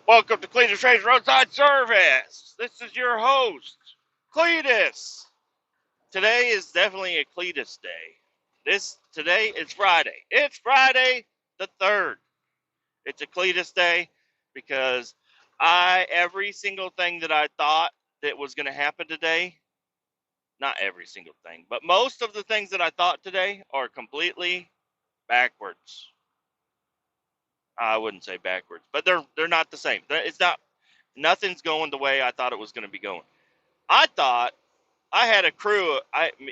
Welcome to Kletus Roadside Service. This is your host, Kletus. Today is definitely a Kletus day. Today is Friday. It's Friday the 3rd. It's a Kletus day because every single thing that I thought that was going to happen today, not every single thing, but most of the things that I thought today are completely backwards. I wouldn't say backwards, but they're not the same. It's not. Nothing's going the way I thought it was going to be going. I thought I had a crew.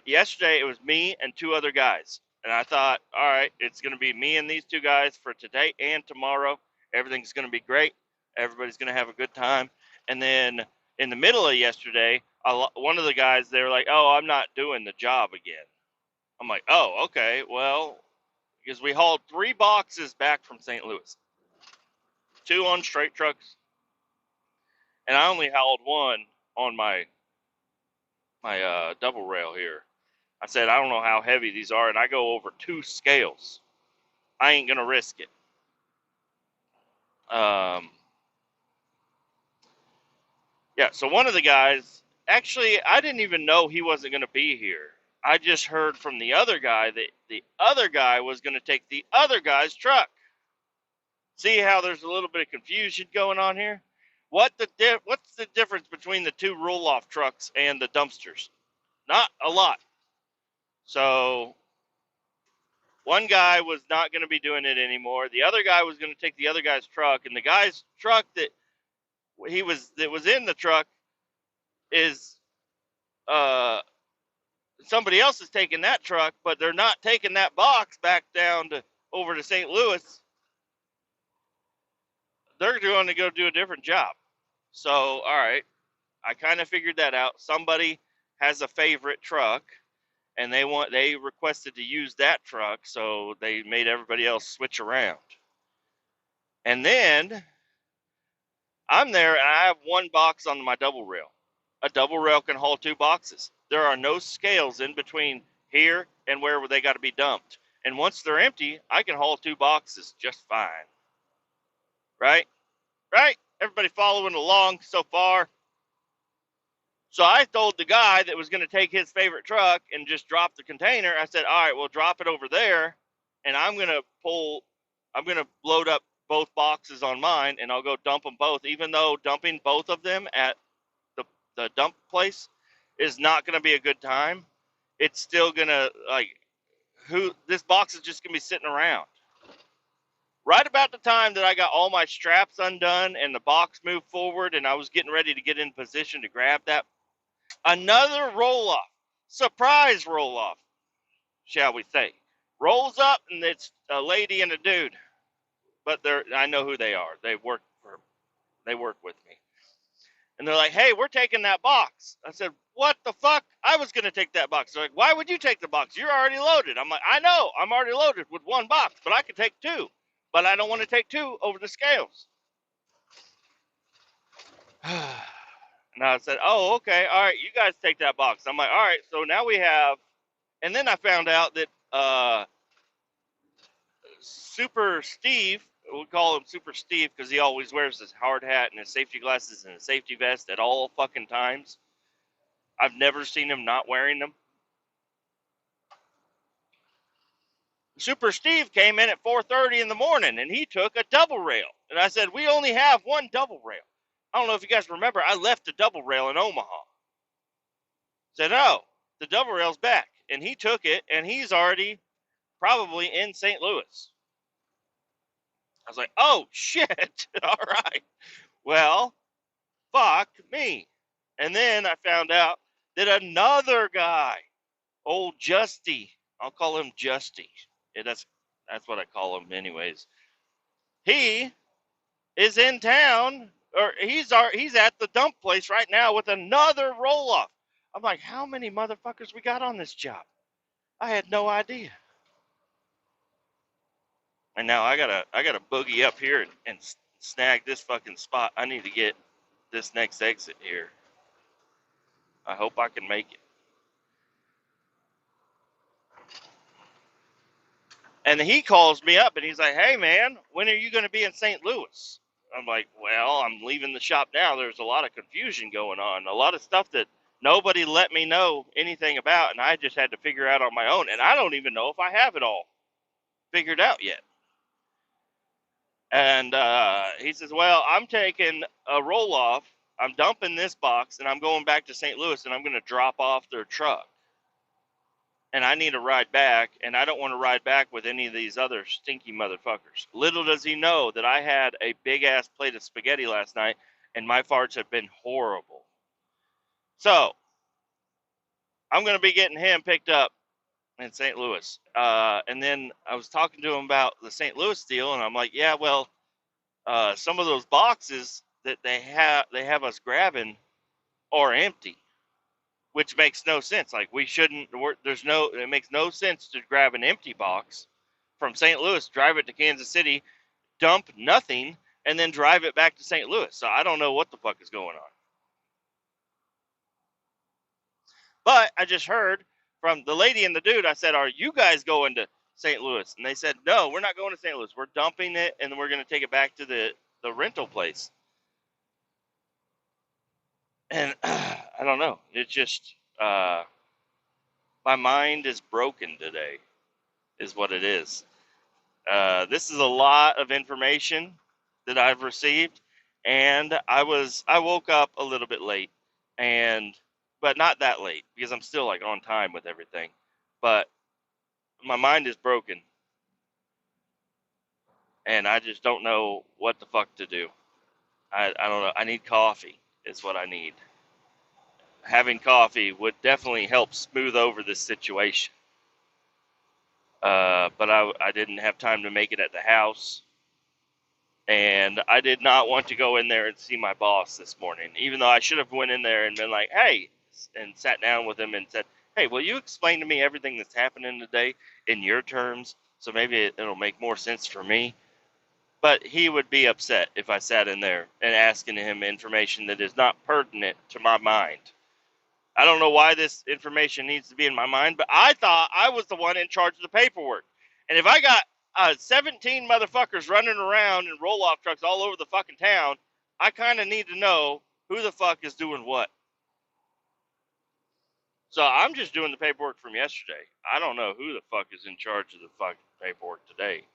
Yesterday it was me and two other guys, and I thought, all right, it's going to be me and these two guys for today and tomorrow. Everything's going to be great. Everybody's going to have a good time. And then in the middle of yesterday, one of the guys, they were like, "Oh, I'm not doing the job again." I'm like, "Oh, okay, well," because we hauled 3 boxes back from St. Louis, 2 on straight trucks, and I only hauled one on my double rail here. I said, I don't know how heavy these are, and I go over 2 scales. I ain't gonna risk it. Yeah. So one of the guys, actually, I didn't even know he wasn't gonna be here. I just heard from the other guy that the other guy was gonna take the other guy's truck. See how there's a little bit of confusion going on here? What's the difference between the 2 roll-off trucks and the dumpsters? Not a lot. So one guy was not going to be doing it anymore. The other guy was going to take the other guy's truck, and the guy's truck that was in the truck is somebody else is taking that truck, but they're not taking that box back down to over to St. Louis. They're going to go do a different job. So, all right, I kind of figured that out. Somebody has a favorite truck, and they requested to use that truck, so they made everybody else switch around. And then I'm there, and I have 1 box on my double rail. A double rail can haul 2 boxes. There are no scales in between here and where they got to be dumped. And once they're empty, I can haul 2 boxes just fine. Right? Right? Everybody following along so far? So I told the guy that was going to take his favorite truck and just drop the container, I said, all right, we'll drop it over there, and I'm going to load up both boxes on mine, and I'll go dump them both, even though dumping both of them at the dump place is not going to be a good time. It's still going to, this box is just going to be sitting around. Right about the time that I got all my straps undone and the box moved forward and I was getting ready to get in position to grab that, another roll off, surprise roll off, shall we say, rolls up, and it's a lady and a dude, but I know who they are. They work with me. And they're like, hey, we're taking that box. I said, what the fuck? I was going to take that box. They're like, why would you take the box? You're already loaded. I'm like, I know, I'm already loaded with 1 box, but I could take 2. But I don't want to take 2 over the scales. And I said, oh, okay, all right, you guys take that box. I'm like, all right, so now we have, and then I found out that Super Steve, we'll call him Super Steve because he always wears his hard hat and his safety glasses and his safety vest at all fucking times. I've never seen him not wearing them. Super Steve came in at 4:30 in the morning, and he took a double rail. And I said, we only have 1 double rail. I don't know if you guys remember, I left the double rail in Omaha. Said, oh, the double rail's back. And he took it, and he's already probably in St. Louis. I was like, oh, shit. All right. Well, fuck me. And then I found out that another guy, old Justy, I'll call him Justy. Yeah, that's what I call him anyways. He is in town, or he's at the dump place right now with another roll off. I'm like, how many motherfuckers we got on this job? I had no idea. And now I gotta boogie up here and snag this fucking spot. I need to get this next exit here. I hope I can make it. And he calls me up and he's like, hey man, when are you gonna be in St. Louis? I'm like, well, I'm leaving the shop now. There's a lot of confusion going on, a lot of stuff that nobody let me know anything about, and I just had to figure out on my own. And I don't even know if I have it all figured out yet. And he says, well, I'm taking a roll off. I'm dumping this box, and I'm going back to St. Louis, and I'm going to drop off their truck. And I need a ride back, and I don't want to ride back with any of these other stinky motherfuckers. Little does he know that I had a big-ass plate of spaghetti last night, and my farts have been horrible. So, I'm going to be getting him picked up in St. Louis. And then I was talking to him about the St. Louis deal, and I'm like, yeah, well, some of those boxes that they have us grabbing are empty, which makes no sense. Like, we shouldn't. It makes no sense to grab an empty box from St. Louis, drive it to Kansas City, dump nothing, and then drive it back to St. Louis. So I don't know what the fuck is going on. But I just heard from the lady and the dude. I said, "Are you guys going to St. Louis?" And they said, "No, we're not going to St. Louis. We're dumping it, and we're going to take it back to the rental place." And I don't know. It's just my mind is broken today, is what it is. This is a lot of information that I've received, and I woke up a little bit late, but not that late because I'm still like on time with everything. But my mind is broken, and I just don't know what the fuck to do. I don't know. I need coffee. Is what I need. Having coffee would definitely help smooth over this situation. But I didn't have time to make it at the house. And I did not want to go in there and see my boss this morning, even though I should have went in there and been like, hey, and sat down with him and said, hey, will you explain to me everything that's happening today in your terms? So maybe it'll make more sense for me. But he would be upset if I sat in there and asking him information that is not pertinent to my mind. I don't know why this information needs to be in my mind, but I thought I was the one in charge of the paperwork. And if I got 17 motherfuckers running around in roll-off trucks all over the fucking town, I kind of need to know who the fuck is doing what. So I'm just doing the paperwork from yesterday. I don't know who the fuck is in charge of the fucking paperwork today.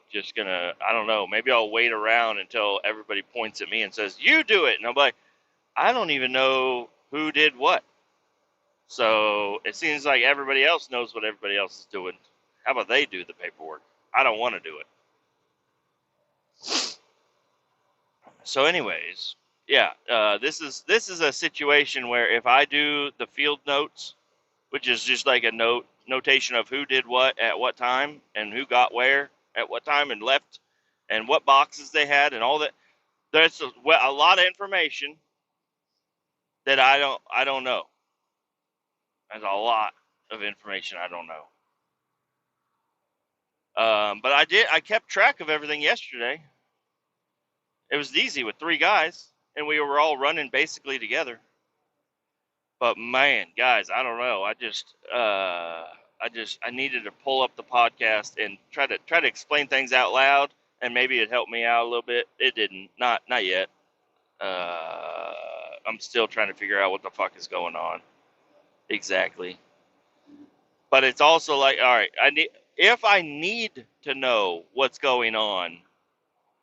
Just gonna, I don't know, maybe I'll wait around until everybody points at me and says, you do it. And I'm like, I don't even know who did what. So it seems like everybody else knows what everybody else is doing. How about they do the paperwork? I don't want to do it. So, anyways, yeah, this is a situation where if I do the field notes, which is just like a notation of who did what at what time and who got where at what time and left and what boxes they had and all that, there's a lot of information that I don't know. There's a lot of information I don't know. But I kept track of everything yesterday. It was easy with 3 guys, and we were all running basically together. But man, guys, I don't know. I needed to pull up the podcast and try to explain things out loud, and maybe it helped me out a little bit. It didn't, not yet. I'm still trying to figure out what the fuck is going on exactly. But it's also like, all right, if I need to know what's going on,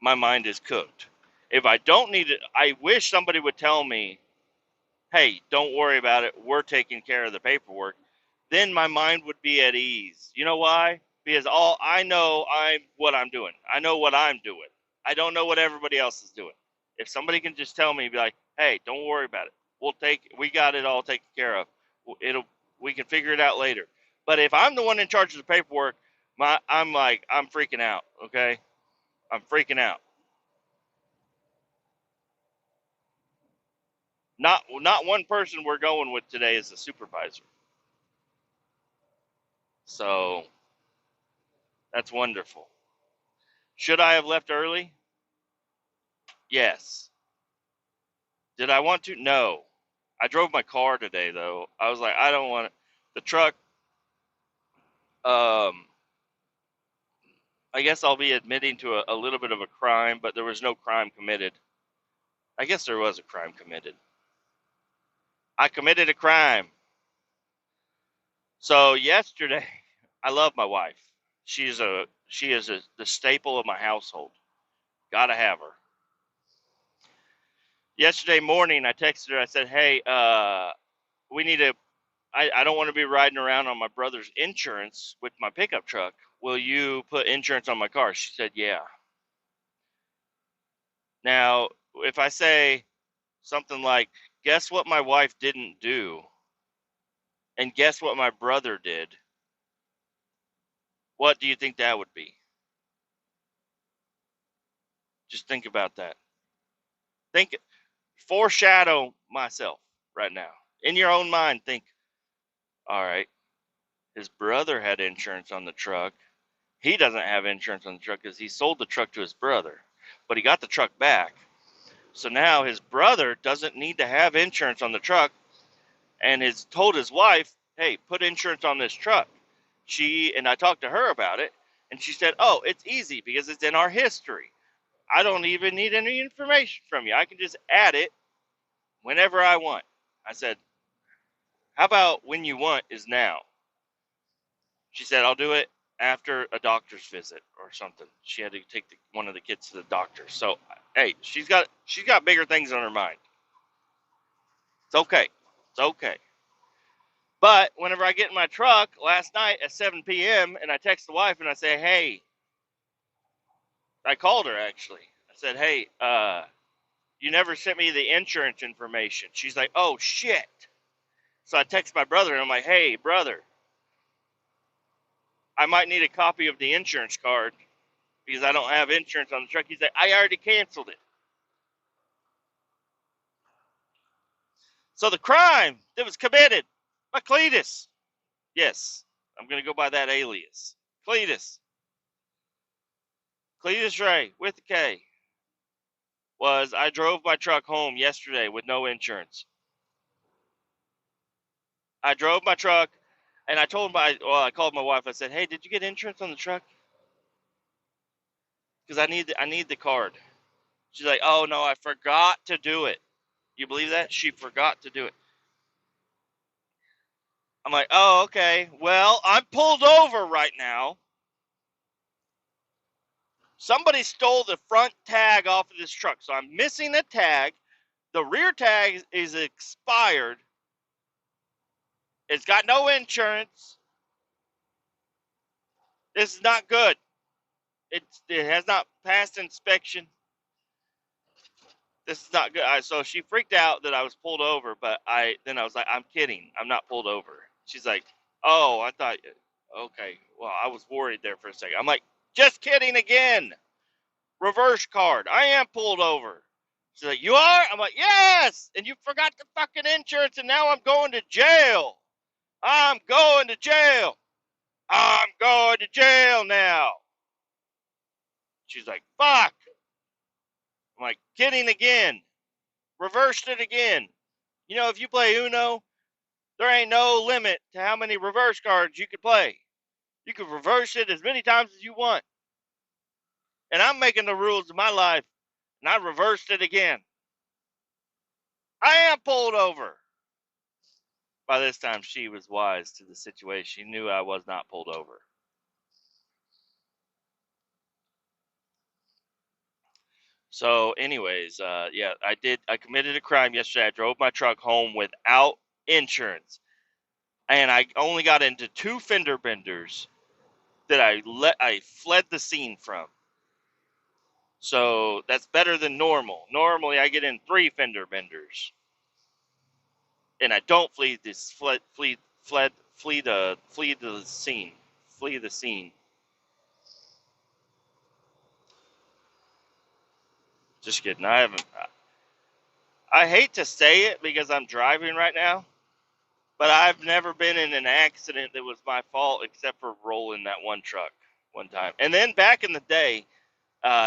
my mind is cooked. If I don't need it, I wish somebody would tell me, hey, don't worry about it. We're taking care of the paperwork. Then my mind would be at ease. You know why? Because all I know what I'm doing. I know what I'm doing. I don't know what everybody else is doing. If somebody can just tell me, be like, hey, don't worry about it. We got it all taken care of. We can figure it out later. But if I'm the one in charge of the paperwork, I'm freaking out. Okay, I'm freaking out. Not one person we're going with today is the supervisor. So that's wonderful. Should I have left early? Yes. Did I want to? No. I drove my car today though. I was like, I don't want it. The truck. Um, I guess I'll be admitting to a little bit of a crime, but there was no crime committed. I guess there was a crime committed. I committed a crime. So yesterday, I love my wife. She is the staple of my household. Gotta have her. Yesterday morning, I texted her. I said, "Hey, we need to. I don't want to be riding around on my brother's insurance with my pickup truck. Will you put insurance on my car?" She said, "Yeah." Now, if I say something like, "Guess what my wife didn't do," and guess what my brother did, what do you think that would be? Just think about that. Think, foreshadow myself right now. In your own mind, think, all right, his brother had insurance on the truck. He doesn't have insurance on the truck because he sold the truck to his brother, but he got the truck back. So now his brother doesn't need to have insurance on the truck and has told his wife, hey, put insurance on this truck. I talked to her about it, and she said, oh, it's easy because it's in our history. I don't even need any information from you. I can just add it whenever I want. I said, how about when you want is now? She said, I'll do it after a doctor's visit or something. She had to take one of the kids to the doctor. So, hey, she's got bigger things on her mind. It's okay. It's okay. But whenever I get in my truck last night at 7 p.m. and I text the wife and I say, hey, I called her actually. I said, hey, you never sent me the insurance information. She's like, oh, shit. So I text my brother and I'm like, hey, brother, I might need a copy of the insurance card because I don't have insurance on the truck. He's like, I already canceled it. So the crime that was committed by Kletus, yes, I'm going to go by that alias, Kletus Ray with the K, was I drove my truck home yesterday with no insurance. I drove my truck, and I called my wife. I said, hey, did you get insurance on the truck? Because I need the card. She's like, oh, no, I forgot to do it. You believe that? She forgot to do it. I'm like, oh, okay. Well, I'm pulled over right now. Somebody stole the front tag off of this truck. So I'm missing the tag. The rear tag is expired. It's got no insurance. This is not good. It has not passed inspection. This is not good. So she freaked out that I was pulled over, but I was like, I'm kidding. I'm not pulled over. She's like, oh, I thought, okay. Well, I was worried there for a second. I'm like, just kidding again. Reverse card. I am pulled over. She's like, you are? I'm like, yes. And you forgot the fucking insurance, and now I'm going to jail. I'm going to jail. I'm going to jail now. She's like, fuck. I'm like, kidding again. Reversed it again. You know, if you play Uno, there ain't no limit to how many reverse cards you can play. You can reverse it as many times as you want. And I'm making the rules of my life, and I reversed it again. I am pulled over. By this time, she was wise to the situation. She knew I was not pulled over. So, anyways, yeah, I committed a crime yesterday. I drove my truck home without insurance, and I only got into 2 fender benders that I fled the scene from. So that's better than normal. Normally, I get in 3 fender benders, and I don't flee the scene. Flee the scene. Just kidding. I haven't. I hate to say it because I'm driving right now, but I've never been in an accident that was my fault except for rolling that one truck one time. And then back in the day,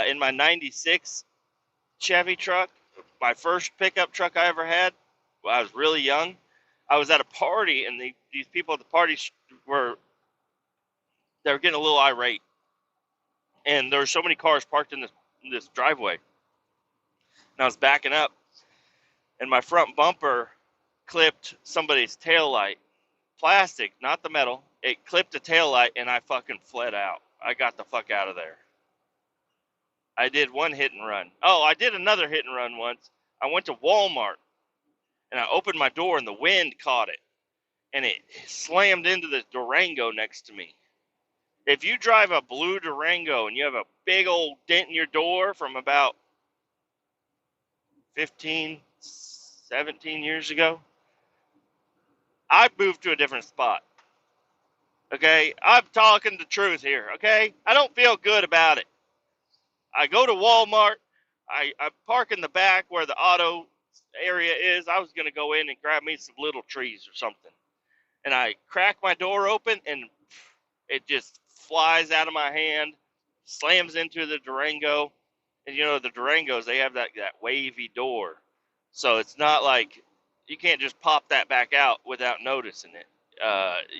in my '96 Chevy truck, my first pickup truck I ever had, when I was really young, I was at a party, and these people at the party were getting a little irate. and there were so many cars parked in this driveway. And I was backing up, and my front bumper clipped somebody's tail light. Plastic, not the metal. It clipped the tail light, and I fucking fled out. I got the fuck out of there. I did one hit and run. Oh, I did another hit and run once. I went to Walmart, and I opened my door, and the wind caught it, and it slammed into the Durango next to me. If you drive a blue Durango and you have a big old dent in your door from about 15, 17 years ago, I moved to a different spot. Okay? I'm talking the truth here, okay? I don't feel good about it. I go to Walmart. I park in the back where the auto area is. I was going to go in and grab me some little trees or something. And I crack my door open, and it just flies out of my hand, slams into the Durango. And you know, the Durangos, they have that wavy door. So it's not like you can't just pop that back out without noticing it.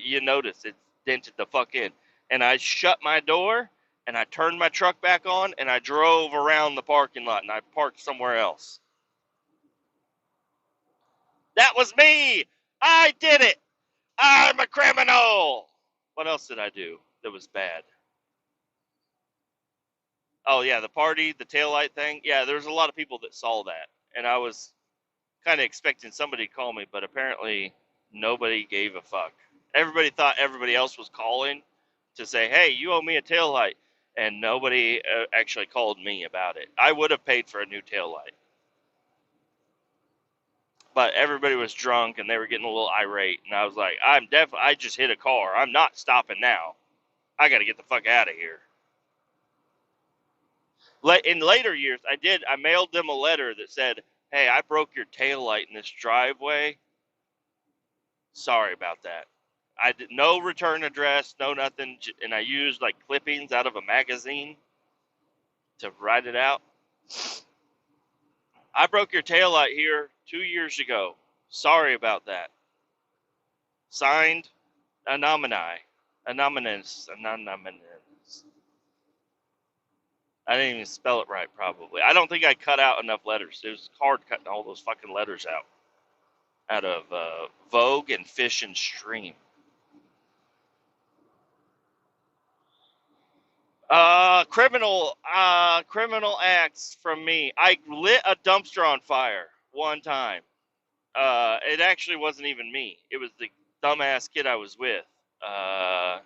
You notice it's dented the fuck in. And I shut my door, and I turned my truck back on, and I drove around the parking lot, and I parked somewhere else. That was me! I did it! I'm a criminal! What else did I do that was bad? Oh, yeah, the party, the taillight thing. Yeah, there's a lot of people that saw that. And I was kind of expecting somebody to call me, but apparently nobody gave a fuck. Everybody thought everybody else was calling to say, hey, you owe me a taillight. And nobody actually called me about it. I would have paid for a new taillight. But everybody was drunk and they were getting a little irate. And I was like, I just hit a car. I'm not stopping now. I got to get the fuck out of here. In later years, I mailed them a letter that said, hey, I broke your taillight in this driveway. Sorry about that. I did no return address, no nothing, and I used like clippings out of a magazine to write it out. I broke your taillight here 2 years ago. Sorry about that. Signed, Anonymous. I didn't even spell it right, probably. I don't think I cut out enough letters. It was hard cutting all those fucking letters out of Vogue and Fish and Stream. Criminal acts from me. I lit a dumpster on fire one time. It actually wasn't even me. It was the dumbass kid I was with. I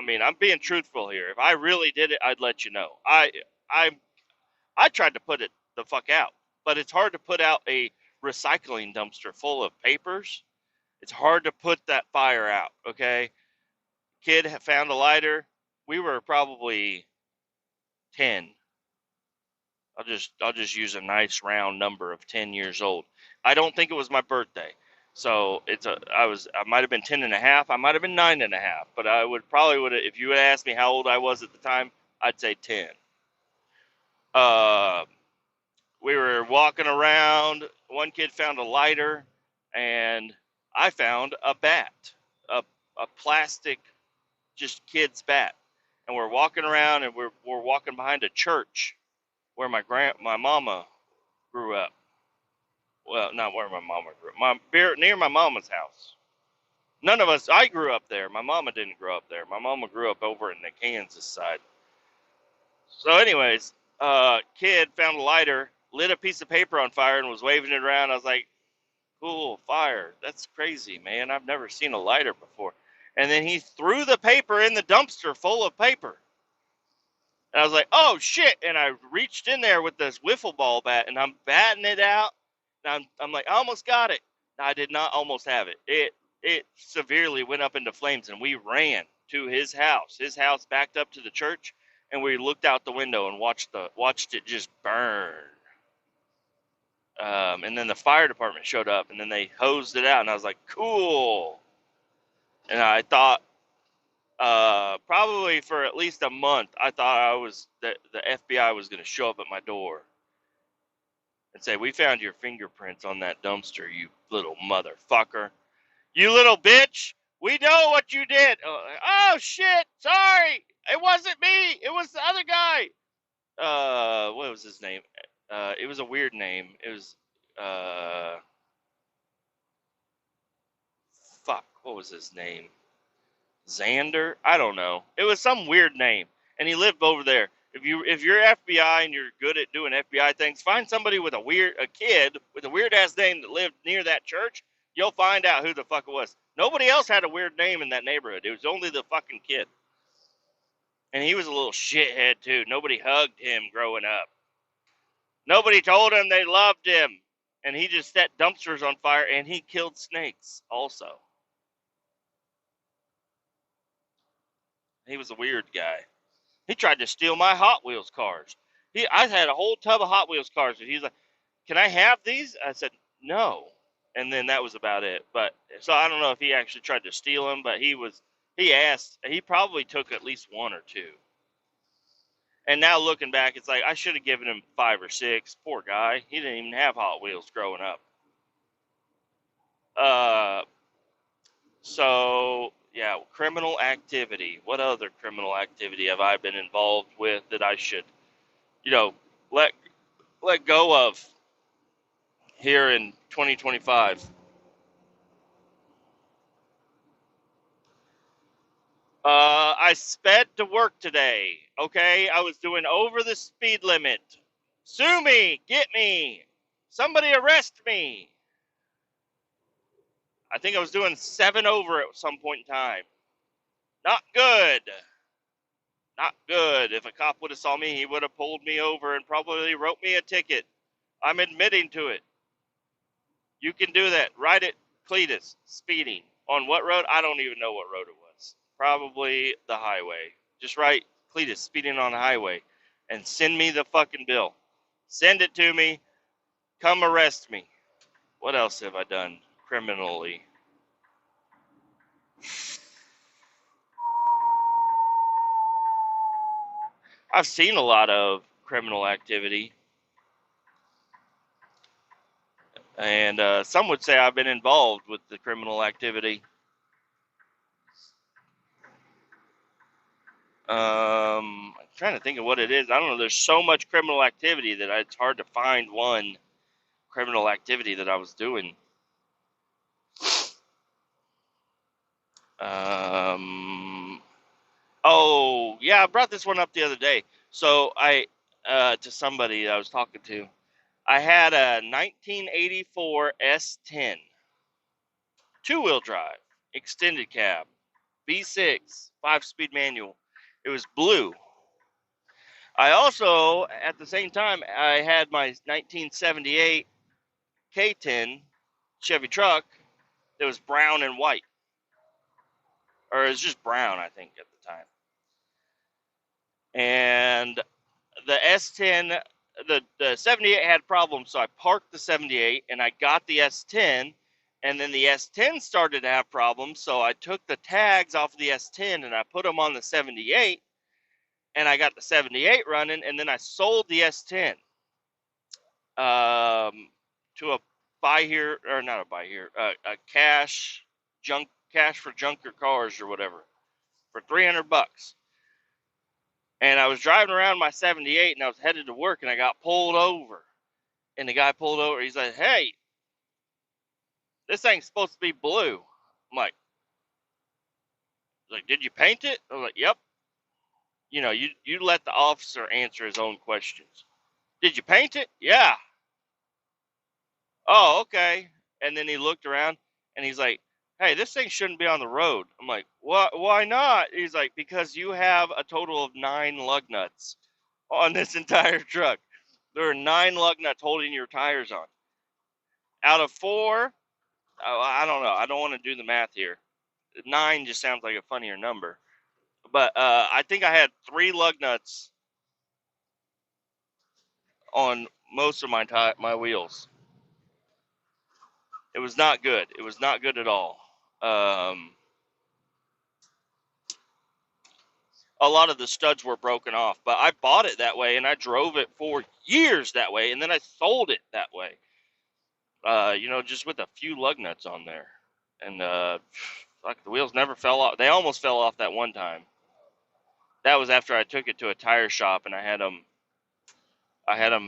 mean, I'm being truthful here. If I really did it, I'd let you know. I tried to put it the fuck out, but it's hard to put out a recycling dumpster full of papers. It's hard to put that fire out. Okay, kid found a lighter. We were probably 10. I'll just use a nice round number of 10 years old. I don't think it was my birthday. So I might have been 10 and a half. I might have been 9 and a half, but I would if you would ask me how old I was at the time, I'd say 10. We were walking around. One kid found a lighter, and I found a bat, a plastic, just kid's bat. And we're walking around, and we're walking behind a church where my mama grew up. Well, not where my mama grew up. Near my mama's house. None of us. I grew up there. My mama didn't grow up there. My mama grew up over in the Kansas side. So, anyways, kid found a lighter, lit a piece of paper on fire, and was waving it around. I was like, "Cool, fire! That's crazy, man. I've never seen a lighter before." And then he threw the paper in the dumpster full of paper. And I was like, "Oh shit!" And I reached in there with this wiffle ball bat, and I'm batting it out. And I'm like, "I almost got it." I did not almost have it. It severely went up into flames, and we ran to his house. His house backed up to the church, and we looked out the window and watched it just burn. And then the fire department showed up, and then they hosed it out, and I was like, "Cool." And I thought, probably for at least a month, I thought the FBI was going to show up at my door and say, "We found your fingerprints on that dumpster, you little motherfucker. You little bitch. We know what you did." Oh shit. Sorry. It wasn't me. It was the other guy. What was his name? It was a weird name. It was, uh, fuck. What was his name? Xander? I don't know. It was some weird name, and he lived over there. If you're FBI and you're good at doing FBI things, find somebody with a kid with a weird ass name that lived near that church. You'll find out who the fuck it was. Nobody else had a weird name in that neighborhood. It was only the fucking kid, and he was a little shithead too. Nobody hugged him growing up. Nobody told him they loved him, and he just set dumpsters on fire, and he killed snakes also. He was a weird guy. He tried to steal my Hot Wheels cars. I had a whole tub of Hot Wheels cars, and he's like, "Can I have these?" I said, "No," and then that was about it. But so I don't know if he actually tried to steal them, but he asked. He probably took at least one or two. And now looking back, it's like I should have given him 5 or 6. Poor guy. He didn't even have Hot Wheels growing up. Uh, so yeah, criminal activity. What other criminal activity have I been involved with that I should, you know, let let go of here in 2025? I sped to work today. Okay, I was doing over the speed limit. Sue me, get me. Somebody arrest me. I think I was doing 7 over at some point in time. Not good. Not good. If a cop would have saw me, he would have pulled me over and probably wrote me a ticket. I'm admitting to it. You can do that. Write it, Kletus, speeding. On what road? I don't even know what road it was. Probably the highway. Just write Kletus, speeding on the highway. And send me the fucking bill. Send it to me. Come arrest me. What else have I done criminally? I've seen a lot of criminal activity. And some would say I've been involved with the criminal activity. I'm trying to think of what it is. I don't know. There's so much criminal activity that it's hard to find one criminal activity that I was doing. Oh, yeah, I brought this one up the other day. So to somebody I was talking to, I had a 1984 S10, two-wheel drive, extended cab, V6, 5-speed manual. It was blue. I also, at the same time, I had my 1978 K10 Chevy truck that was brown and white. Or it was just brown, I think, at the time. And the S10, the 78 had problems, so I parked the 78 and I got the S10. And then the S10 started to have problems, so I took the tags off of the S10 and I put them on the 78. And I got the 78 running, and then I sold the S10 to a buy here, or not a buy here, a cash for junker cars or whatever, for $300. And I was driving around my 78 and I was headed to work and I got pulled over. And the guy pulled over. He's like, "Hey, this thing's supposed to be blue." I'm like, "Did you paint it?" I was like, "Yep." You let the officer answer his own questions. "Did you paint it?" "Yeah." "Oh, okay." And then he looked around and he's like, "Hey, this thing shouldn't be on the road." I'm like, "What? Why not?" He's like, "Because you have a total of 9 lug nuts on this entire truck. There are 9 lug nuts holding your tires on. Out of 4, I don't know. I don't want to do the math here. 9 just sounds like a funnier number. But I think I had 3 lug nuts on most of my wheels. It was not good. It was not good at all. A lot of the studs were broken off, but I bought it that way and I drove it for years that way, and then I sold it that way. Just with a few lug nuts on there, and like the wheels never fell off. They almost fell off that one time. That was after I took it to a tire shop and I had them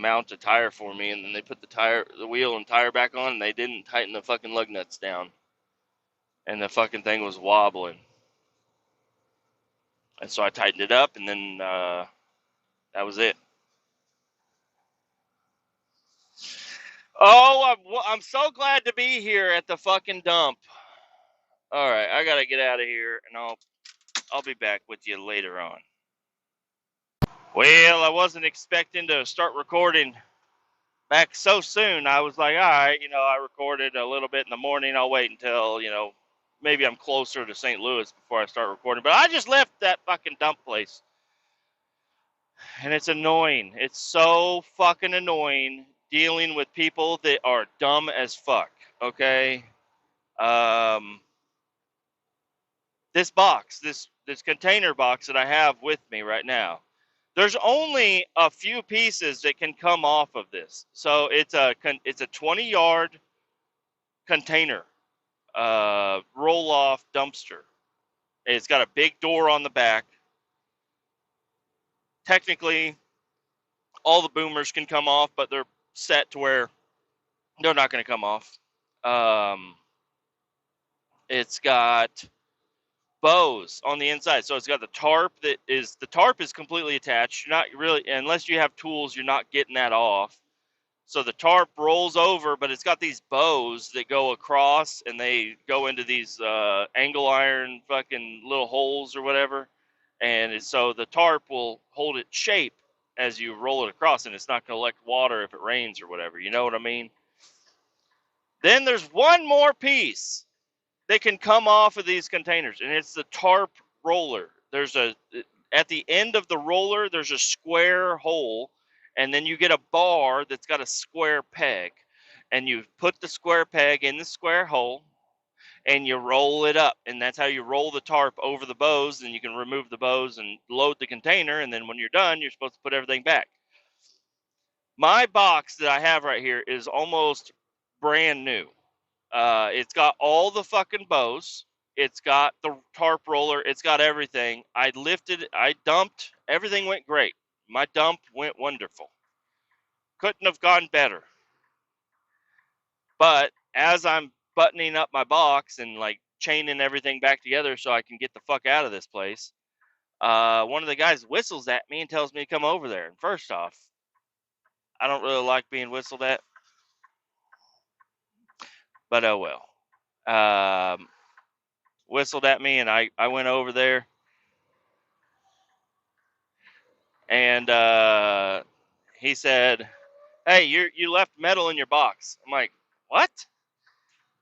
mount a tire for me, and then they put the wheel and tire back on, and they didn't tighten the fucking lug nuts down, and the fucking thing was wobbling. And so I tightened it up, and then that was it. Oh, I'm so glad to be here at the fucking dump. All right, I gotta get out of here, and I'll be back with you later on. Well, I wasn't expecting to start recording back so soon. I was like, all right, I recorded a little bit in the morning. I'll wait until, maybe I'm closer to St. Louis before I start recording. But I just left that fucking dump place. And it's annoying. It's so fucking annoying dealing with people that are dumb as fuck. Okay? This box, this container box that I have with me right now, there's only a few pieces that can come off of this. So it's a 20-yard container, roll-off dumpster. It's got a big door on the back. Technically, all the boomers can come off, but they're set to where they're not going to come off. It's got bows on the inside, so it's got the tarp is completely attached. You're not really, unless you have tools, you're not getting that off. So the tarp rolls over, but it's got these bows that go across, and they go into these angle iron fucking little holes or whatever. And so the tarp will hold its shape as you roll it across, and it's not going to collect water if it rains or whatever. You know what I mean? Then there's one more piece that can come off of these containers, and it's the tarp roller. At the end of the roller, there's a square hole, and then you get a bar that's got a square peg, and you put the square peg in the square hole, and you roll it up, and that's how you roll the tarp over the bows, and you can remove the bows and load the container, and then when you're done, you're supposed to put everything back. My box that I have right here is almost brand new. It's got all the fucking bows. It's got the tarp roller. It's got everything. I dumped. Everything went great. My dump went wonderful. Couldn't have gone better. But as I'm buttoning up my box and like chaining everything back together so I can get the fuck out of this place, one of the guys whistles at me and tells me to come over there. And first off, I don't really like being whistled at, but oh well. Whistled at me, and I went over there, and he said, "Hey, you left metal in your box." I'm like, "What?"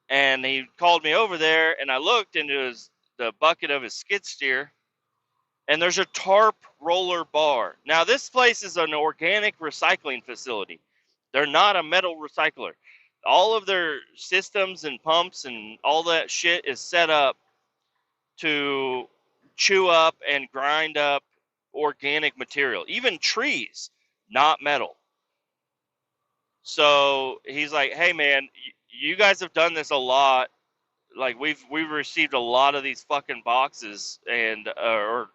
And he called me over there, and I looked into the bucket of his skid steer, and there's a tarp roller bar. Now, this place is an organic recycling facility. They're not a metal recycler. All of their systems and pumps and all that shit is set up to chew up and grind up organic material, even trees, not metal. So he's like, "Hey man, you guys have done this a lot. Like we've received a lot of these fucking boxes, and or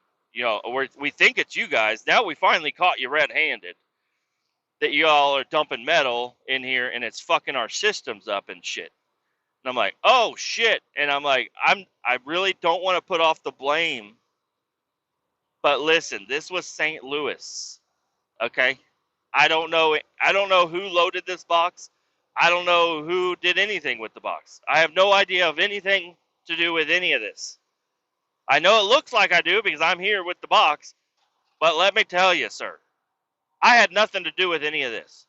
we think it's you guys. Now we finally caught you red-handed. That you all are dumping metal in here, and it's fucking our systems up and shit." And I'm like, "Oh shit!" And I'm like, I really don't want to put off the blame, but listen, this was St. Louis, okay? I don't know. I don't know who loaded this box. I don't know who did anything with the box. I have no idea of anything to do with any of this. I know it looks like I do because I'm here with the box, but let me tell you, sir, I had nothing to do with any of this.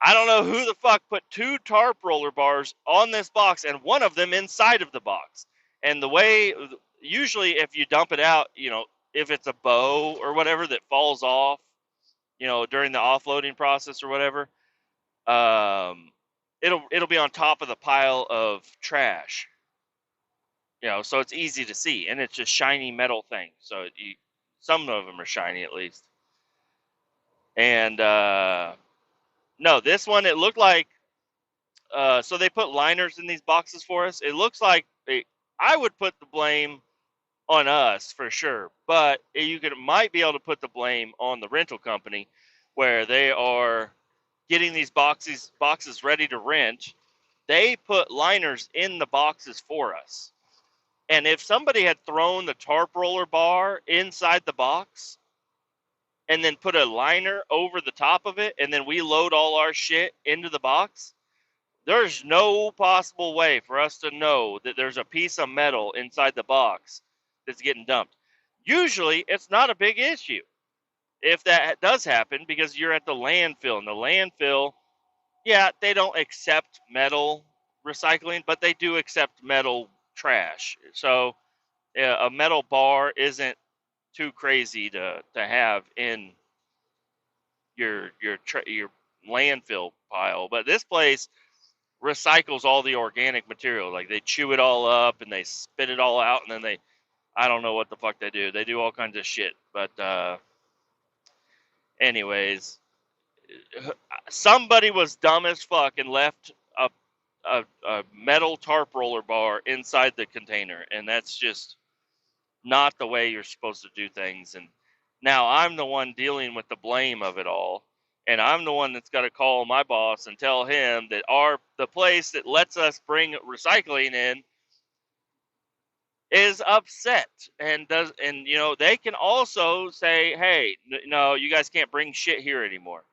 I don't know who the fuck put two tarp roller bars on this box and one of them inside of the box. And the way, usually if you dump it out, if it's a bow or whatever that falls off, during the offloading process or whatever, it'll be on top of the pile of trash. So it's easy to see, and it's just shiny metal thing. So some of them are shiny at least. And no, this one it looked like. So they put liners in these boxes for us. It looks like I would put the blame on us for sure, but might be able to put the blame on the rental company, where they are getting these boxes ready to rent. They put liners in the boxes for us, and if somebody had thrown the tarp roller bar inside the box and then put a liner over the top of it, and then we load all our shit into the box, there's no possible way for us to know that there's a piece of metal inside the box that's getting dumped. Usually, it's not a big issue if that does happen, because you're at the landfill. And the landfill, yeah, they don't accept metal recycling, but they do accept metal trash. So yeah, a metal bar isn't too crazy to have in your landfill pile. But this place recycles all the organic material. Like, they chew it all up and they spit it all out, and then I don't know what the fuck they do. They do all kinds of shit. But anyways, somebody was dumb as fuck and left a metal tarp roller bar inside the container, and that's just not the way you're supposed to do things. And now I'm the one dealing with the blame of it all, and I'm the one that's got to call my boss and tell him that the place that lets us bring recycling in is upset, and they can also say, hey, no, you guys can't bring shit here anymore,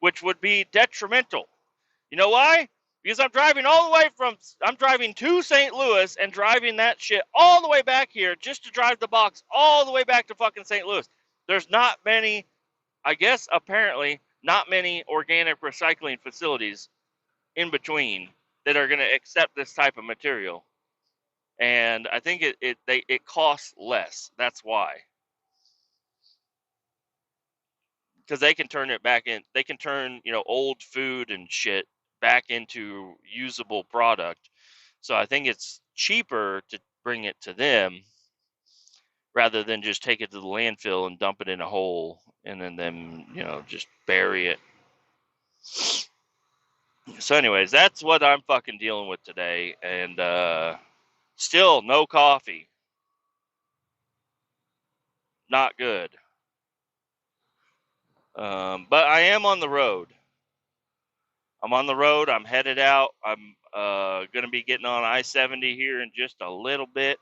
which would be detrimental. You know why? Because I'm driving to St. Louis and driving that shit all the way back here just to drive the box all the way back to fucking St. Louis. There's not many, I guess, apparently, not many organic recycling facilities in between that are going to accept this type of material. And I think it costs less. That's why. Because they can turn it back in. They can turn, old food and shit back into usable product. So I think it's cheaper to bring it to them rather than just take it to the landfill and dump it in a hole and then them, just bury it. So anyways, that's what I'm fucking dealing with today. And still no coffee. Not good. But I am on the road. I'm on the road. I'm headed out. I'm going to be getting on I-70 here in just a little bit.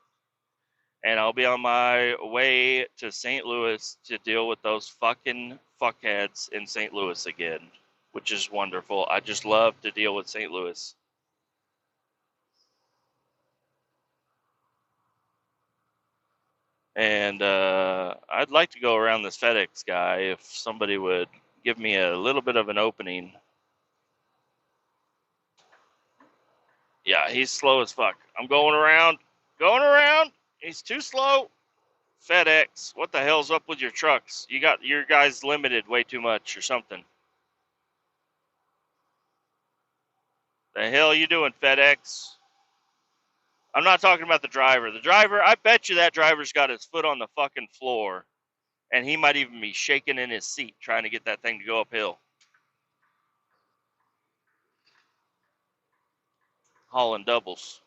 And I'll be on my way to St. Louis to deal with those fucking fuckheads in St. Louis again, which is wonderful. I just love to deal with St. Louis. And I'd like to go around this FedEx guy if somebody would give me a little bit of an opening. Yeah, he's slow as fuck. I'm going around. He's too slow. FedEx, what the hell's up with your trucks? You got your guys limited way too much or something. The hell you doing, FedEx? I'm not talking about the driver. The driver, I bet you that driver's got his foot on the fucking floor, and he might even be shaking in his seat trying to get that thing to go uphill. Hauling doubles.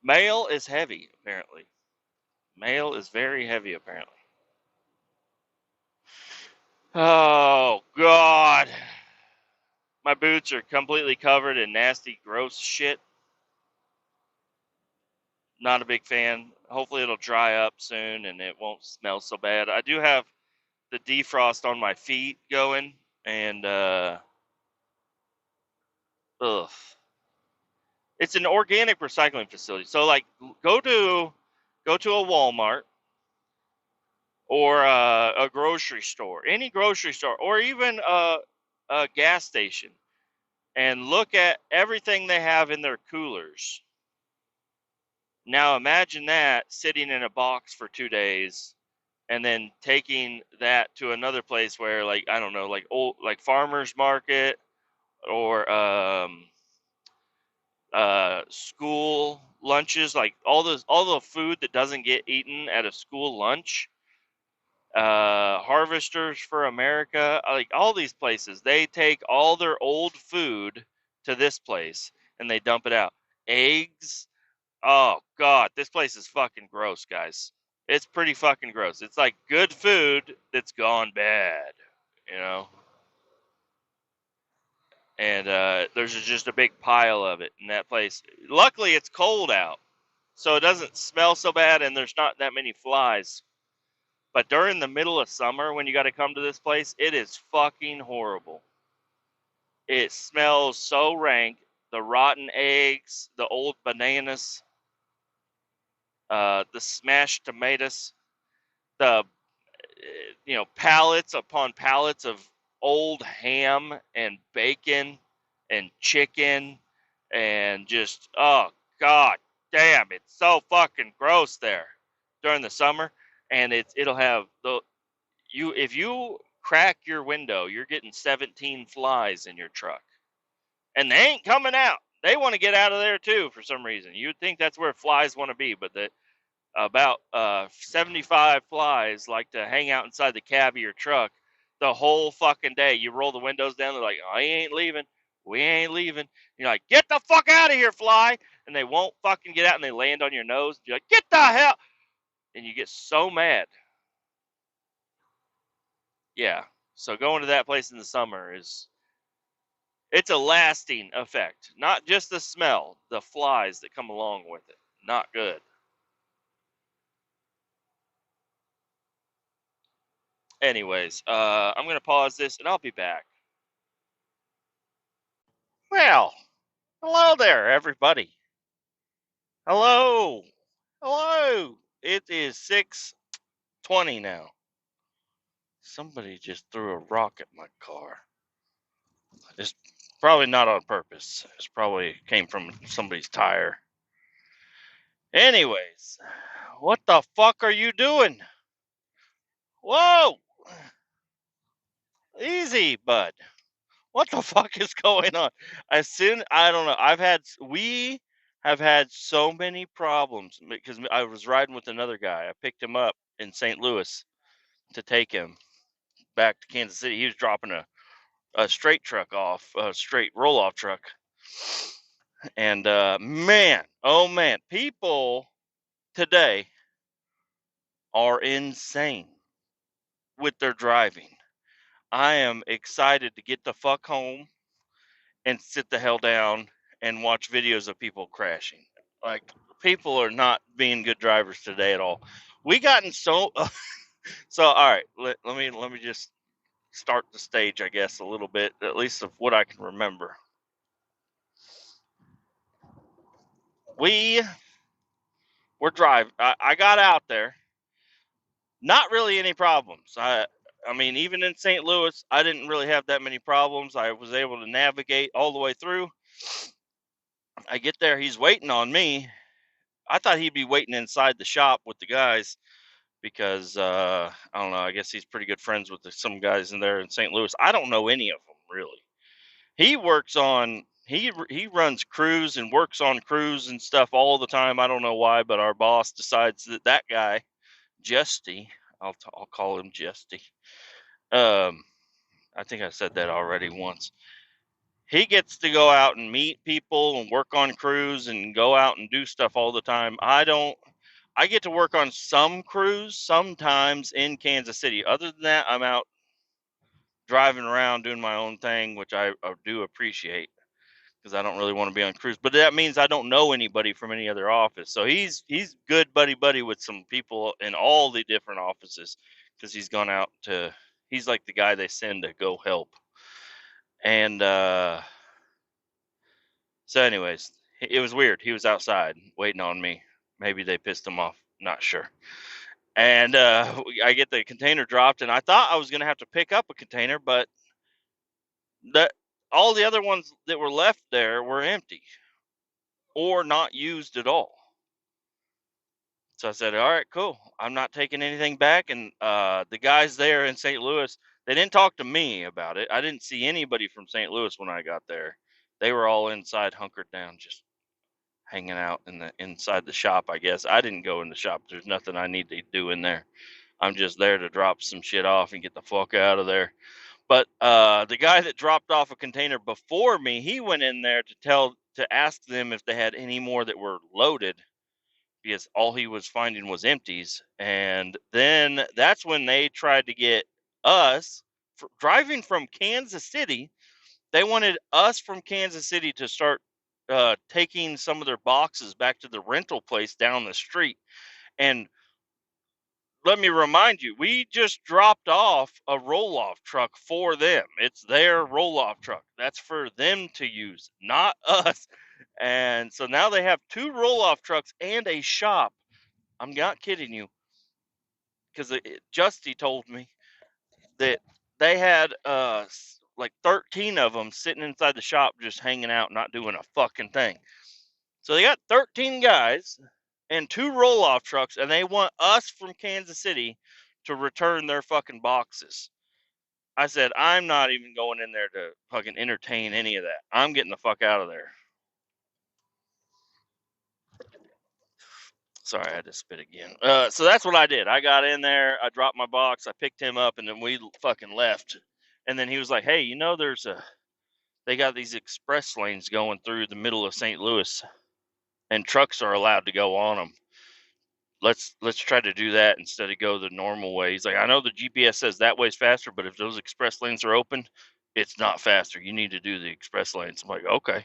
Mail is heavy, apparently. Mail is very heavy, apparently. Oh, God. My boots are completely covered in nasty, gross shit. Not a big fan. Hopefully it'll dry up soon and it won't smell so bad. I do have the defrost on my feet going, and ugh. It's an organic recycling facility. So like go to a Walmart or a grocery store, any grocery store, or even a gas station, and look at everything they have in their coolers. Now imagine that sitting in a box for 2 days and then taking that to another place where, like, I don't know, like farmers market or school lunches, like all the food that doesn't get eaten at a school lunch. Harvesters for America, like all these places, they take all their old food to this place and they dump it out. Eggs, Oh God, this place is fucking gross, guys. It's pretty fucking gross. It's like good food that's gone bad, you know. And there's just a big pile of it in that place. Luckily, it's cold out, so it doesn't smell so bad, and there's not that many flies. But during the middle of summer, when you got to come to this place, it is fucking horrible. It smells so rank. The rotten eggs, the old bananas, the smashed tomatoes, the pallets upon pallets of old ham and bacon and chicken and just, oh God damn, it's so fucking gross there during the summer. And it'll have if you crack your window, you're getting 17 flies in your truck, and they ain't coming out. They want to get out of there too for some reason. You'd think that's where flies want to be, but about 75 flies like to hang out inside the cab of your truck the whole fucking day. You roll the windows down, they're like, I ain't leaving. We ain't leaving. You're like, get the fuck out of here, fly. And they won't fucking get out, and they land on your nose. You're like, get the hell. And you get so mad. Yeah. So going to that place in the summer it's a lasting effect. Not just the smell, the flies that come along with it. Not good. Anyways, I'm going to pause this and I'll be back. Well, hello there, everybody. Hello. Hello. It is 6:20 now. Somebody just threw a rock at my car. It's probably not on purpose. It's probably came from somebody's tire. Anyways, what the fuck are you doing? Whoa! Easy, bud. What the fuck is going on? I don't know. We have had so many problems because I was riding with another guy. I picked him up in St. Louis to take him back to Kansas City. He was dropping a straight truck off, a straight roll off truck. And man, oh man, people today are insane with their driving. I am excited to get the fuck home and sit the hell down and watch videos of people crashing. Like, people are not being good drivers today at all. We gotten so so. All right, let me just start the stage, I guess, a little bit, at least of what I can remember. We were driving. I got out there. Not really any problems. I mean, even in St. Louis, I didn't really have that many problems. I was able to navigate all the way through. I get there, he's waiting on me. I thought he'd be waiting inside the shop with the guys because I don't know. I guess he's pretty good friends with some guys in there in St. Louis. I don't know any of them really. He works on he runs crews and works on crews and stuff all the time. I don't know why, but our boss decides that guy, Justy, I'll call him Justy. I think I said that already once. He gets to go out and meet people and work on crews and go out and do stuff all the time. I don't. I get to work on some crews sometimes in Kansas City. Other than that, I'm out driving around doing my own thing, which I do appreciate because I don't really want to be on crews. But that means I don't know anybody from any other office. So he's good buddy with some people in all the different offices because he's gone out to. He's like the guy they send to go help. And so, anyways, it was weird. He was outside waiting on me. Maybe they pissed him off. Not sure. And I get the container dropped, and I thought I was going to have to pick up a container, but all the other ones that were left there were empty or not used at all. So I said, all right, cool. I'm not taking anything back. And the guys there in St. Louis, they didn't talk to me about it. I didn't see anybody from St. Louis when I got there. They were all inside, hunkered down, just hanging out inside the shop, I guess. I didn't go in the shop. There's nothing I need to do in there. I'm just there to drop some shit off and get the fuck out of there. But the guy that dropped off a container before me, he went in there to ask them if they had any more that were loaded because all he was finding was empties. And then that's when they tried to get us driving from Kansas City. They wanted us from Kansas City to start taking some of their boxes back to the rental place down the street. And let me remind you, we just dropped off a roll-off truck for them. It's their roll-off truck. That's for them to use, not us. And so now they have 2 roll-off trucks and a shop. I'm not kidding you, because Justy told me that they had like 13 of them sitting inside the shop just hanging out, not doing a fucking thing. So they got 13 guys and 2 roll-off trucks, and they want us from Kansas City to return their fucking boxes. I said, I'm not even going in there to fucking entertain any of that. I'm getting the fuck out of there. Sorry, I had to spit again. So that's what I did. I got in there, I dropped my box, I picked him up, and then we fucking left. And then he was like, hey, they got these express lanes going through the middle of St. Louis, and trucks are allowed to go on them. Let's try to do that instead of go the normal way. He's like, I know the GPS says that way's faster, but if those express lanes are open, it's not faster. You need to do the express lanes. I'm like, okay.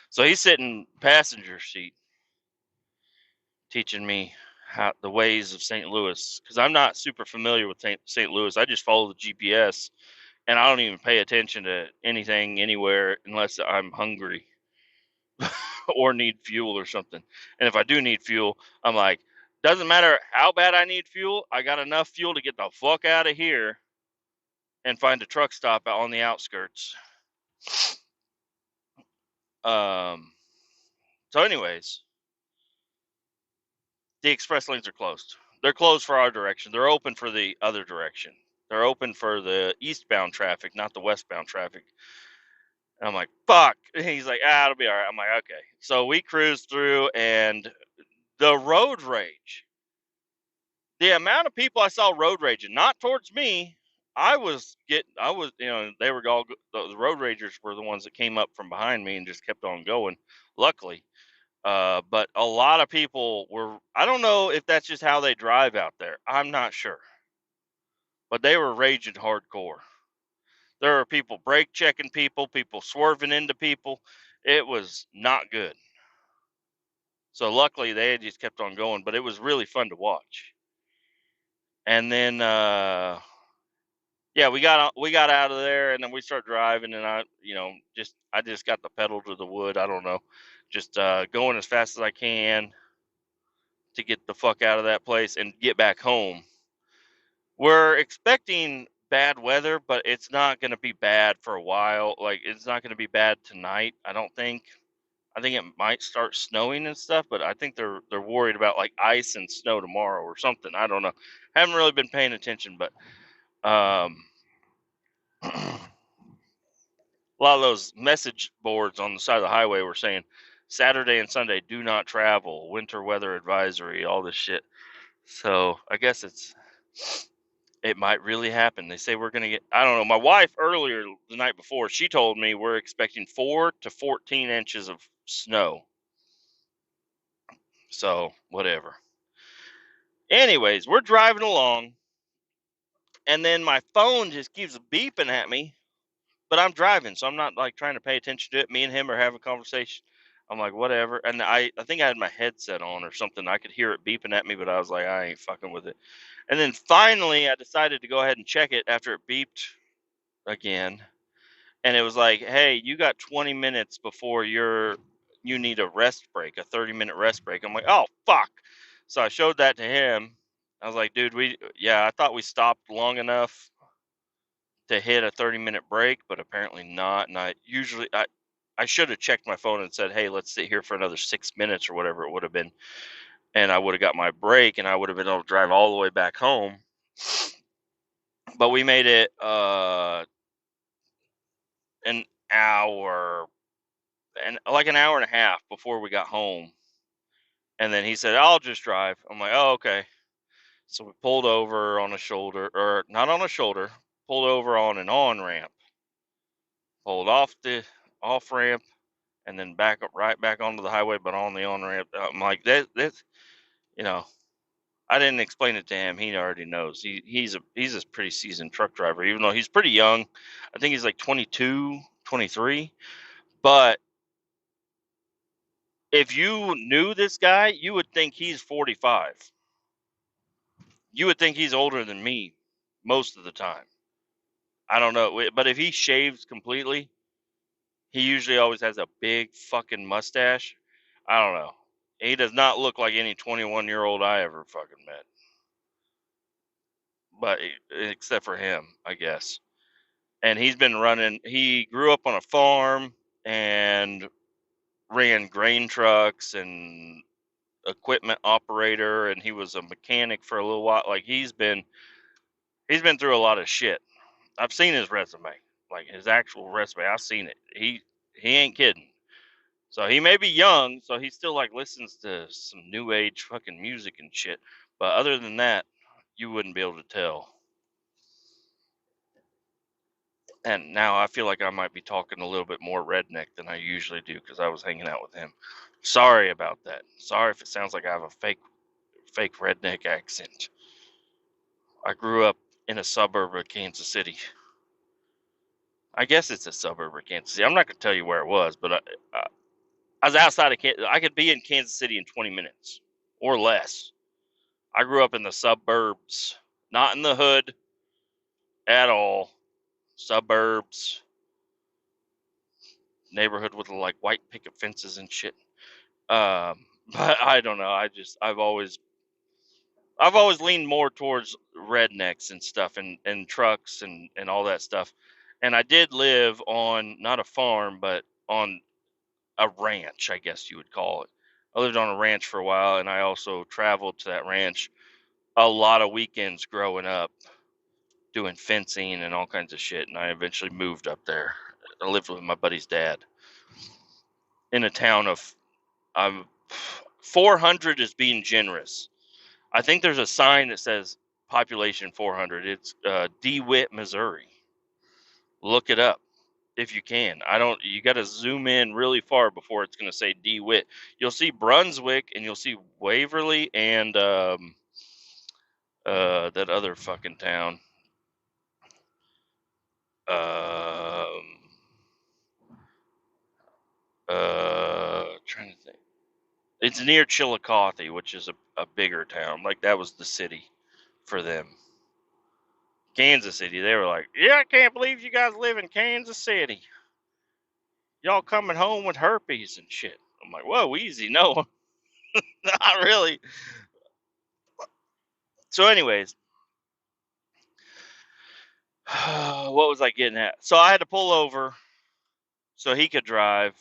So he's sitting passenger seat, teaching me how the ways of St. Louis, because I'm not super familiar with St. Louis. I just follow the GPS, and I don't even pay attention to anything anywhere unless I'm hungry or need fuel or something. And if I do need fuel, I'm like, doesn't matter how bad I need fuel, I got enough fuel to get the fuck out of here and find a truck stop out on the outskirts. So anyways, the express lanes are closed. They're closed for our direction. They're open for the other direction. They're open for the eastbound traffic, not the westbound traffic. And I'm like, fuck. And he's like, it'll be all right. I'm like, okay. So we cruised through, and the road rage. The amount of people I saw road raging, not towards me. I was, they were all, the road ragers were the ones that came up from behind me and just kept on going, luckily. But a lot of people were, I don't know if that's just how they drive out there. I'm not sure. But they were raging hardcore. There were people brake checking people, people swerving into people. It was not good. So luckily they had just kept on going, but it was really fun to watch. And then yeah, we got out of there, and then we started driving, and I just got the pedal to the wood. I don't know, just going as fast as I can to get the fuck out of that place and get back home. We're expecting bad weather, but it's not going to be bad for a while. Like, it's not going to be bad tonight, I don't think. I think it might start snowing and stuff, but I think they're worried about like ice and snow tomorrow or something. I don't know. Haven't really been paying attention, but a lot of those message boards on the side of the highway were saying Saturday and Sunday do not travel, winter weather advisory, all this shit. So I guess it might really happen. They say we're gonna get, I don't know. My wife earlier the night before, she told me we're expecting 4 to 14 inches of snow. So whatever. Anyways, we're driving along, and then my phone just keeps beeping at me, but I'm driving, so I'm not like trying to pay attention to it. Me and him are having a conversation. I'm like, whatever. And I think I had my headset on or something. I could hear it beeping at me, but I was like, I ain't fucking with it. And then finally, I decided to go ahead and check it after it beeped again. And it was like, hey, you got 20 minutes before you need a rest break, a 30-minute rest break. I'm like, oh, fuck. So I showed that to him. I was like, dude, I thought we stopped long enough to hit a 30-minute break, but apparently not. And I should have checked my phone and said, hey, let's sit here for another 6 minutes or whatever it would have been. And I would have got my break, and I would have been able to drive all the way back home. But we made it an hour and like an hour and a half before we got home. And then he said, I'll just drive. I'm like, oh, okay. So we pulled over on a shoulder, or not on a shoulder, pulled over on an on-ramp, pulled off the off-ramp, and then back up right back onto the highway, but on the on-ramp. I'm like, this You know, I didn't explain it to him. He already knows. He's a pretty seasoned truck driver, even though he's pretty young. I think he's like 22, 23. But if you knew this guy, you would think he's 45. You would think he's older than me most of the time. I don't know, but if he shaves completely, he usually always has a big fucking mustache. I don't know. He does not look like any 21-year-old I ever fucking met. But except for him, I guess. And he's been running. He grew up on a farm and ran grain trucks and equipment operator, and he was a mechanic for a little while. Like he's been through a lot of shit. I've seen his resume, like his actual resume. I've seen it. He ain't kidding. So he may be young, so he still like listens to some new age fucking music and shit. But other than that, you wouldn't be able to tell. And now I feel like I might be talking a little bit more redneck than I usually do because I was hanging out with him. Sorry about that. Sorry if it sounds like I have a fake redneck accent. I grew up in a suburb of Kansas City. I guess it's a suburb of Kansas City. I'm not gonna tell you where it was, but I was outside of Kansas. I could be in Kansas City in 20 minutes or less. I grew up in the suburbs, not in the hood at all. Suburbs, neighborhood with like white picket fences and shit. But I don't know. I've always leaned more towards rednecks and stuff and trucks and all that stuff. And I did live on not a farm, but on a ranch, I guess you would call it. I lived on a ranch for a while, and I also traveled to that ranch a lot of weekends growing up, doing fencing and all kinds of shit. And I eventually moved up there. I lived with my buddy's dad in a town of 400 is being generous. I think there's a sign that says population 400. It's DeWitt, Missouri. Look it up if you can. I don't. You got to zoom in really far before it's going to say DeWitt. You'll see Brunswick and you'll see Waverly and that other fucking town. Um, Trying to think. It's near Chillicothe, which is a bigger town. Like that was the city for them. Kansas City, they were like, yeah, I can't believe you guys live in Kansas City. Y'all coming home with herpes and shit. I'm like, whoa, easy. No, not really. So, anyways, what was I getting at? So, I had to pull over so he could drive,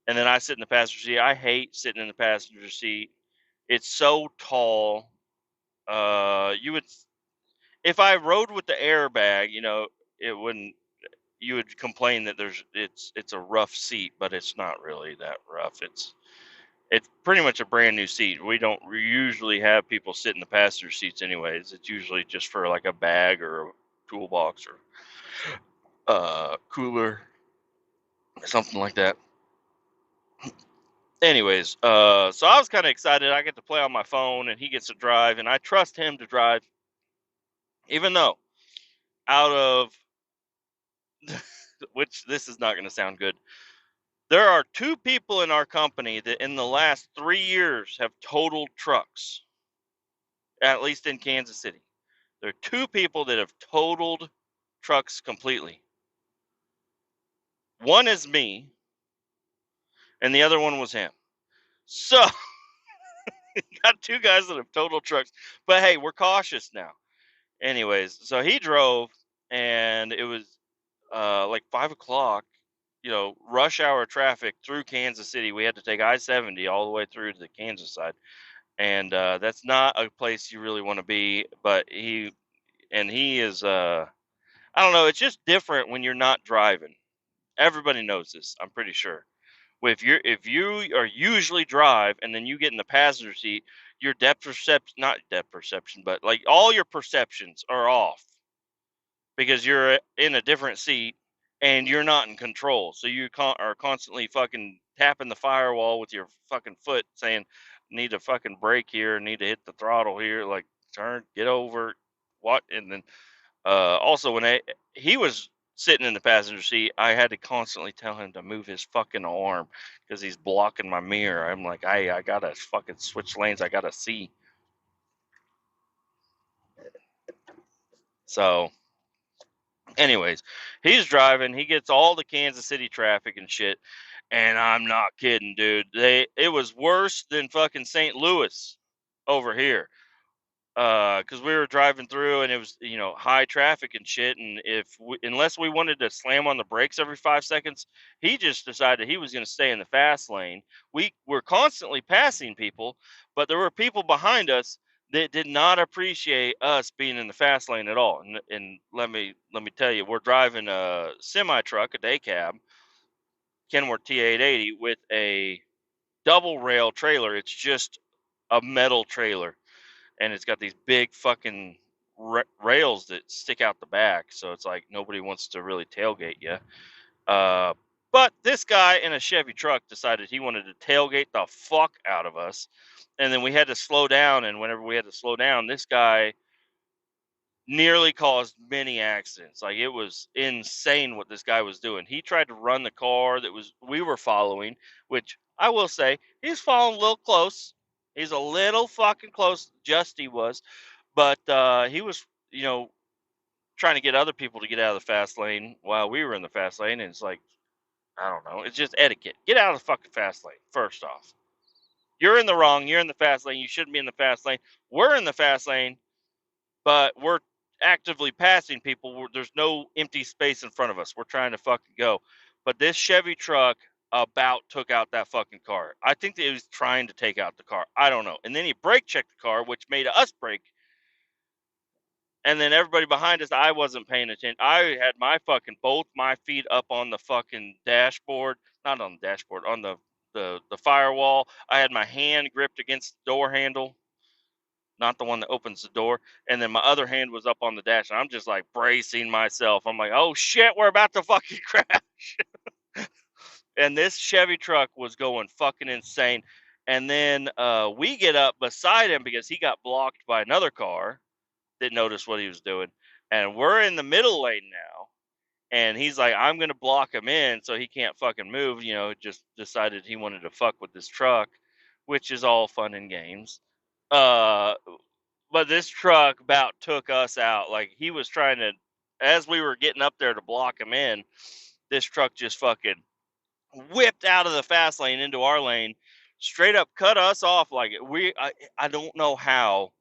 and then I sit in the passenger seat. I hate sitting in the passenger seat. It's so tall. You would, if I rode with the airbag, it wouldn't. You would complain that it's a rough seat, but it's not really that rough. It's pretty much a brand new seat. We usually have people sit in the passenger seats anyways. It's usually just for like a bag or a toolbox or cooler or something like that. Anyways, so I was kind of excited. I get to play on my phone and he gets to drive, and I trust him to drive, even though out of which this is not going to sound good. There are two people in our company that in the last 3 years have totaled trucks, at least in Kansas City. There are two people that have totaled trucks completely. One is me, and the other one was him. So, got two guys that have totaled trucks. But hey, we're cautious now. Anyways, so he drove, and it was like 5 o'clock, rush hour traffic through Kansas City. We had to take I-70 all the way through to the Kansas side. And that's not a place you really want to be. But he is, I don't know, it's just different when you're not driving. Everybody knows this, I'm pretty sure. If you are usually drive and then you get in the passenger seat, your depth perception, not depth perception, but like all your perceptions are off because you're in a different seat and you're not in control. So you are constantly fucking tapping the firewall with your fucking foot saying, need to fucking brake here, need to hit the throttle here, like turn, get over, what, and then also when he was sitting in the passenger seat, I had to constantly tell him to move his fucking arm because he's blocking my mirror. I'm like, I gotta fucking switch lanes. I gotta see. So, anyways, he's driving. He gets all the Kansas City traffic and shit. And I'm not kidding, dude. It was worse than fucking St. Louis over here. Because we were driving through and it was, high traffic and shit. And unless we wanted to slam on the brakes every 5 seconds, he just decided he was going to stay in the fast lane. We were constantly passing people, but there were people behind us that did not appreciate us being in the fast lane at all. And let me tell you, we're driving a semi truck, a day cab, Kenworth T880 with a double rail trailer. It's just a metal trailer, and it's got these big fucking rails that stick out the back. So it's like nobody wants to really tailgate you. But this guy in a Chevy truck decided he wanted to tailgate the fuck out of us, and then we had to slow down. And whenever we had to slow down, this guy nearly caused many accidents. Like, it was insane what this guy was doing. He tried to run the car that we were following, which I will say he's following a little close. He's a little fucking close. Justy was, but he was, trying to get other people to get out of the fast lane while we were in the fast lane. And it's like, I don't know. It's just etiquette. Get out of the fucking fast lane. First off, you're in the wrong. You're in the fast lane. You shouldn't be in the fast lane. We're in the fast lane, but we're actively passing people. There's no empty space in front of us. We're trying to fucking go. But this Chevy truck about took out that fucking car. I think that he was trying to take out the car. I don't know. And then he brake checked the car, which made us brake. And then everybody behind us, I wasn't paying attention. I had both my feet up on the fucking dashboard, not on the dashboard, on the firewall. I had my hand gripped against the door handle, not the one that opens the door. And then my other hand was up on the dash. And I'm just like bracing myself. I'm like, oh shit, we're about to fucking crash. And this Chevy truck was going fucking insane. And then we get up beside him because he got blocked by another car that noticed what he was doing. And we're in the middle lane now. And he's like, I'm going to block him in so he can't fucking move. Just decided he wanted to fuck with this truck, which is all fun and games. But this truck about took us out. Like, he was trying to, as we were getting up there to block him in, this truck just fucking whipped out of the fast lane into our lane, straight up cut us off. Like, I don't know how.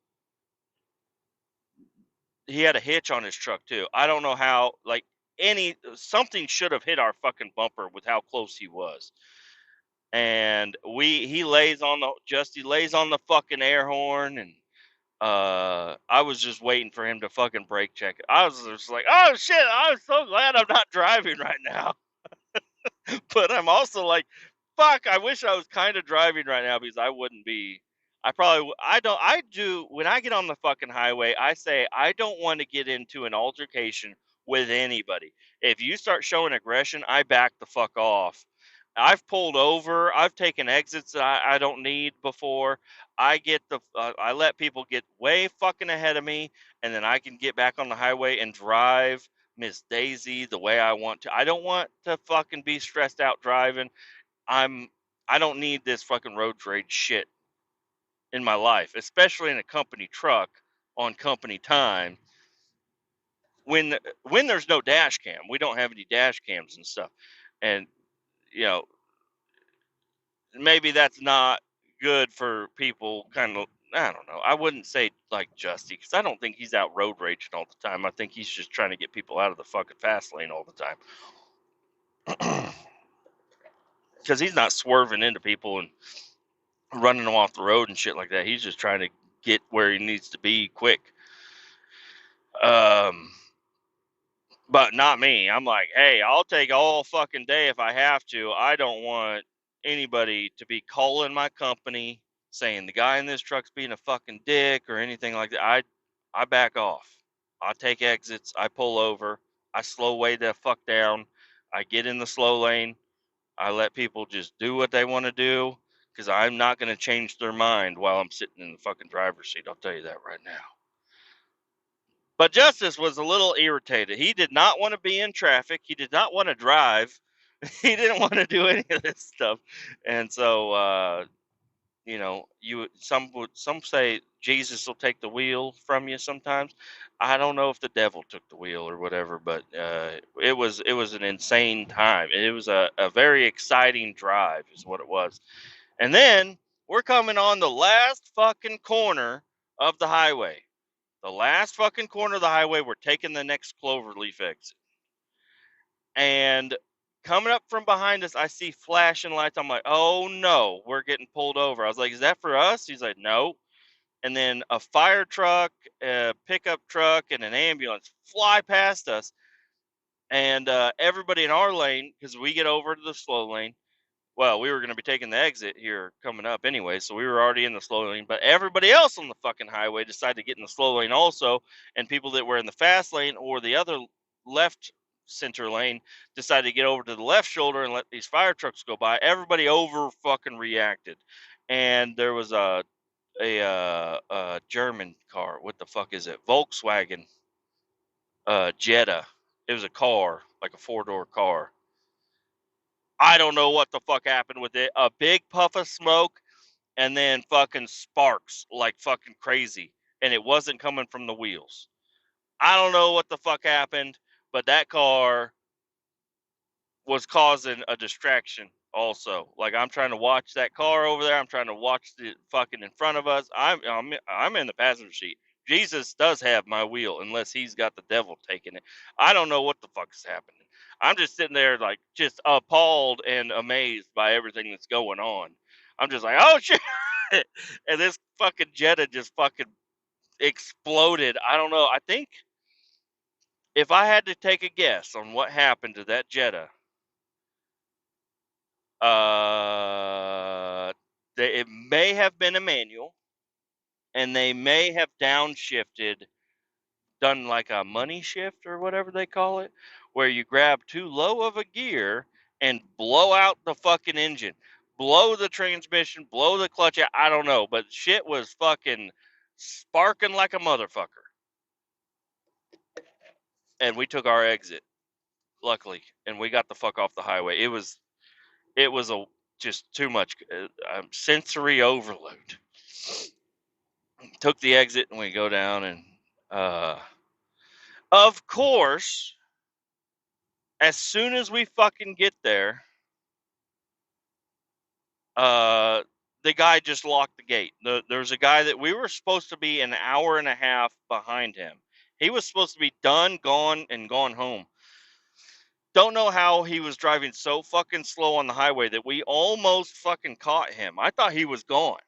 He had a hitch on his truck too. I don't know how. Like, something should have hit our fucking bumper with how close he was. And he lays on the fucking air horn. And I was just waiting for him to fucking brake check it. I was just like, oh shit, I'm so glad I'm not driving right now. But I'm also like, fuck, I wish I was kind of driving right now, because I wouldn't be. I do, when I get on the fucking highway, I say, I don't want to get into an altercation with anybody. If you start showing aggression, I back the fuck off. I've pulled over. I've taken exits that I don't need before. I let people get way fucking ahead of me, and then I can get back on the highway and drive Miss Daisy the way I want to. I don't want to fucking be stressed out driving. I don't need this fucking road rage shit in my life, especially in a company truck on company time. When there's no dash cam, we don't have any dash cams and stuff, and you know maybe that's not good for people. Kind of, I don't know. I wouldn't say like Justy, because I don't think he's out road raging all the time. I think he's just trying to get people out of the fucking fast lane all the time. Because he's not swerving into people and running them off the road and shit like that. He's just trying to get where he needs to be quick. But not me. I'm like, hey, I'll take all fucking day if I have to. I don't want anybody to be calling my company saying the guy in this truck's being a fucking dick or anything like that. I back off. I take exits. I pull over. I slow way the fuck down. I get in the slow lane. I let people just do what they want to do, because I'm not going to change their mind while I'm sitting in the fucking driver's seat. I'll tell you that right now. But Justice was a little irritated. He did not want to be in traffic. He did not want to drive. He didn't want to do any of this stuff. And so, some say Jesus will take the wheel from you sometimes. I don't know if the devil took the wheel or whatever, but it was an insane time. It was a very exciting drive, is what it was. And then we're coming on the last fucking corner of the highway. The last fucking corner of the highway, we're taking the next Cloverleaf exit. And coming up from behind us, I see flashing lights. I'm like, oh no, we're getting pulled over. I was like, is that for us? He's like, no. And then a fire truck, a pickup truck, and an ambulance fly past us. And everybody in our lane, because we get over to the slow lane. Well, we were going to be taking the exit here coming up anyway, so we were already in the slow lane. But everybody else on the fucking highway decided to get in the slow lane also, and people that were in the fast lane or the other left center lane decided to get over to the left shoulder and let these fire trucks go by. Everybody over fucking reacted, and there was a German car. What the fuck is it? Volkswagen Jetta. It was a car, like a 4-door car. I don't know what the fuck happened with it. A big puff of smoke and then fucking sparks like fucking crazy. And it wasn't coming from the wheels. I don't know what the fuck happened, but that car was causing a distraction also. Like, I'm trying to watch that car over there. I'm trying to watch the fucking in front of us. I'm in the passenger seat. Jesus does have my wheel unless he's got the devil taking it. I don't know what the fuck is happening. I'm just sitting there like just appalled and amazed by everything that's going on. I'm just like, oh shit. And this fucking Jetta just fucking exploded. I don't know. I think if I had to take a guess on what happened to that Jetta, it may have been a manual, and they may have downshifted, done like a money shift or whatever they call it, where you grab too low of a gear and blow out the fucking engine, blow the transmission, blow the clutch out. I don't know, but shit was fucking sparking like a motherfucker. And we took our exit, luckily, and we got the fuck off the highway. It was just too much sensory overload. Took the exit and we go down, and of course, as soon as we fucking get there, the guy just locked the gate. There's a guy that we were supposed to be an hour and a half behind him. He was supposed to be done, gone, and gone home. Don't know how he was driving so fucking slow on the highway that we almost fucking caught him. I thought he was gone.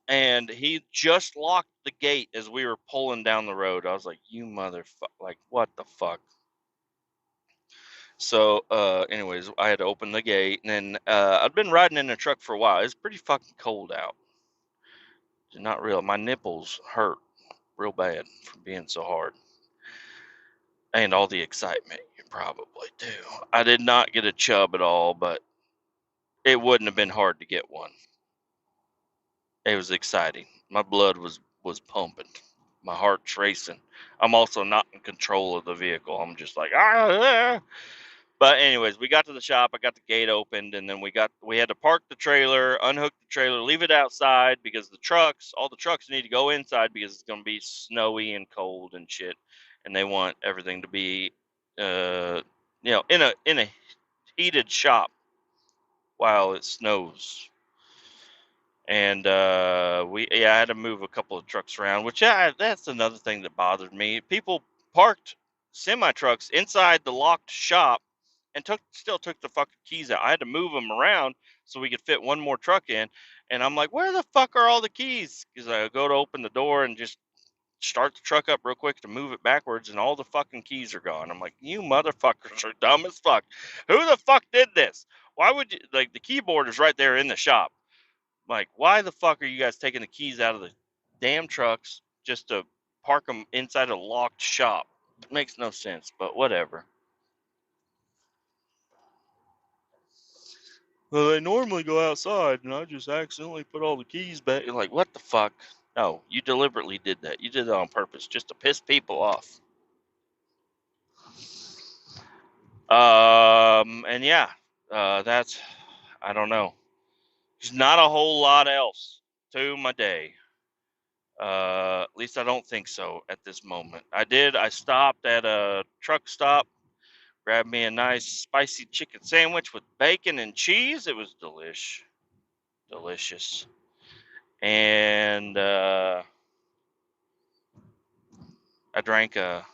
And he just locked the gate as we were pulling down the road. I was like, you motherfucker, like, what the fuck? So, anyways, I had to open the gate, and then I'd been riding in the truck for a while. It's pretty fucking cold out. It's not real. My nipples hurt real bad from being so hard. And all the excitement, you probably do. I did not get a chub at all, but it wouldn't have been hard to get one. It was exciting. My blood was pumping. My heart's racing. I'm also not in control of the vehicle. I'm just like, ah. But anyways, we got to the shop. I got the gate opened, and then we had to park the trailer, unhook the trailer, leave it outside because all the trucks need to go inside because it's going to be snowy and cold and shit, and they want everything to be, in a heated shop while it snows. And I had to move a couple of trucks around, which that's another thing that bothered me. People parked semi trucks inside the locked shop and still took the fucking keys out. I had to move them around so we could fit one more truck in. And I'm like, where the fuck are all the keys? Because I go to open the door and just start the truck up real quick to move it backwards, and all the fucking keys are gone. I'm like, you motherfuckers are dumb as fuck. Who the fuck did this? Why would you, like, the keyboard is right there in the shop. Like, why the fuck are you guys taking the keys out of the damn trucks just to park them inside a locked shop? It makes no sense, but whatever. Well, they normally go outside, and I just accidentally put all the keys back. You're like, what the fuck? No, you deliberately did that. You did that on purpose, just to piss people off. And yeah, that's, I don't know. There's not a whole lot else to my day. At least I don't think so at this moment. I stopped at a truck stop, grabbed me a nice spicy chicken sandwich with bacon and cheese. It was delicious. And I drank a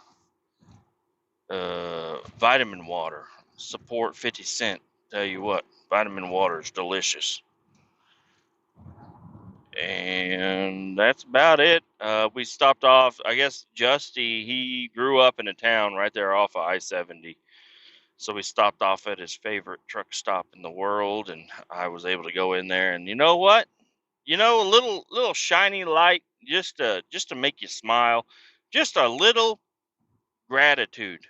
vitamin water. Support 50 Cent. Tell you what, vitamin water is delicious. And that's about it. We stopped off. I guess Justy, he grew up in a town right there off of I-70. So we stopped off at his favorite truck stop in the world, and I was able to go in there. And you know what? A little shiny light just to make you smile, just a little gratitude,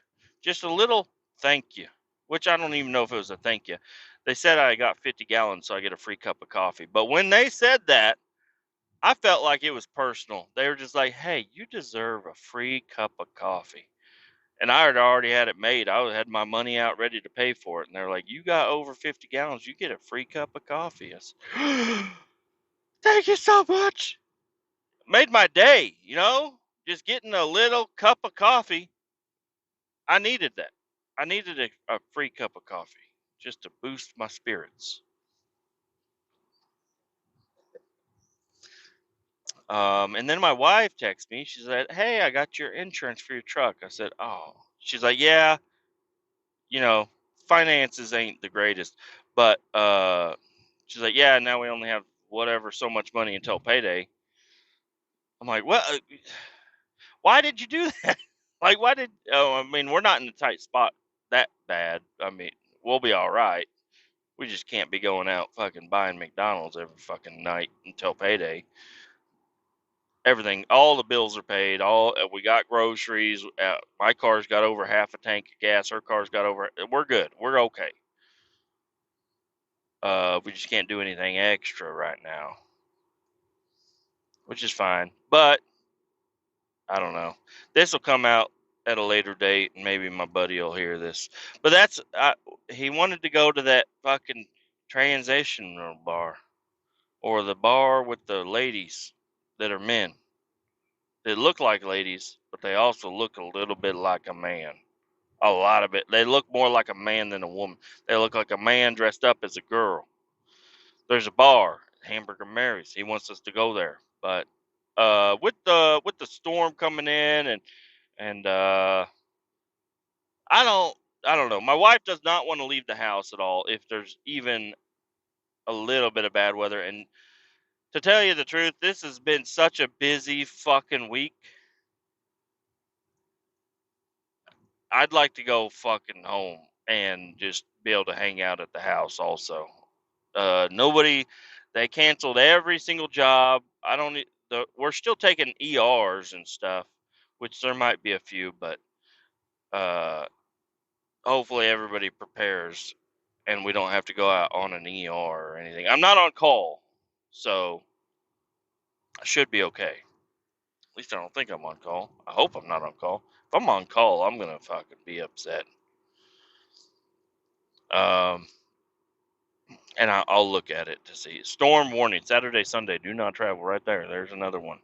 just a little thank you. Which I don't even know if it was a thank you. They said I got 50 gallons, so I get a free cup of coffee. But when they said that, I felt like it was personal. They were just like, "Hey, you deserve a free cup of coffee." And I had already had it made. I had my money out ready to pay for it. And they're like, "You got over 50 gallons, you get a free cup of coffee." I said, "Thank you so much." Made my day. Just getting a little cup of coffee. I needed that. I needed a free cup of coffee just to boost my spirits. And then my wife texted me. She said, "Hey, I got your insurance for your truck." I said, "Oh." She's like, "Yeah, you know, finances ain't the greatest, but she's like, yeah, now we only have whatever so much money until payday." I'm like, "What? Why did you do that?" Like, why did? Oh, I mean, we're not in a tight spot that bad. I mean, we'll be all right. We just can't be going out fucking buying McDonald's every fucking night until payday. Everything, all the bills are paid. All we got groceries. My car's got over half a tank of gas. Her car's got over. We're good. We're okay. We just can't do anything extra right now, which is fine. But I don't know. This will come out at a later date, and maybe my buddy will hear this. But he wanted to go to that fucking transitional bar, or the bar with the ladies that are men. They look like ladies, but they also look a little bit like a man. A lot of it. They look more like a man than a woman. They look like a man dressed up as a girl. There's a bar, Hamburger Mary's. He wants us to go there, but with the storm coming in, and I don't I don't know. My wife does not want to leave the house at all if there's even a little bit of bad weather. And to tell you the truth, this has been such a busy fucking week. I'd like to go fucking home and just be able to hang out at the house also. Nobody, they canceled every single job. I don't, we're still taking ERs and stuff, which there might be a few, but uh, hopefully everybody prepares and we don't have to go out on an ER or anything. I'm not on call, so I should be okay. At least I don't think I'm on call. I hope I'm not on call. If I'm on call, I'm gonna fucking be upset. Um, and I'll look at it to see. Storm warning: Saturday, Sunday, do not travel. Right there. There's another one.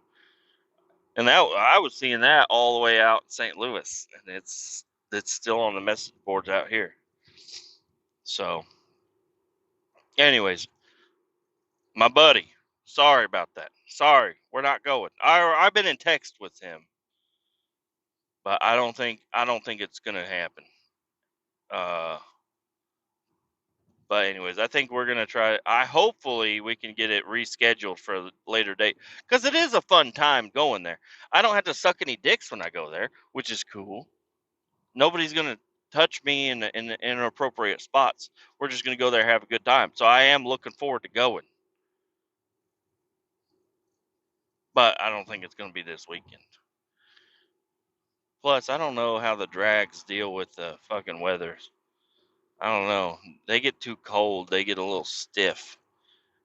And that I was seeing that all the way out in St. Louis, and it's still on the message boards out here. So, anyways, my buddy, sorry about that. Sorry, we're not going. I've been in text with him, but I don't think it's gonna happen. Uh, but anyways, I think we're gonna try. I hopefully we can get it rescheduled for a later date because it is a fun time going there. I don't have to suck any dicks when I go there, which is cool. Nobody's gonna touch me in inappropriate spots. We're just gonna go there and have a good time. So I am looking forward to going, but I don't think it's gonna be this weekend. Plus, I don't know how the drags deal with the fucking weather. I don't know. They get too cold. They get a little stiff.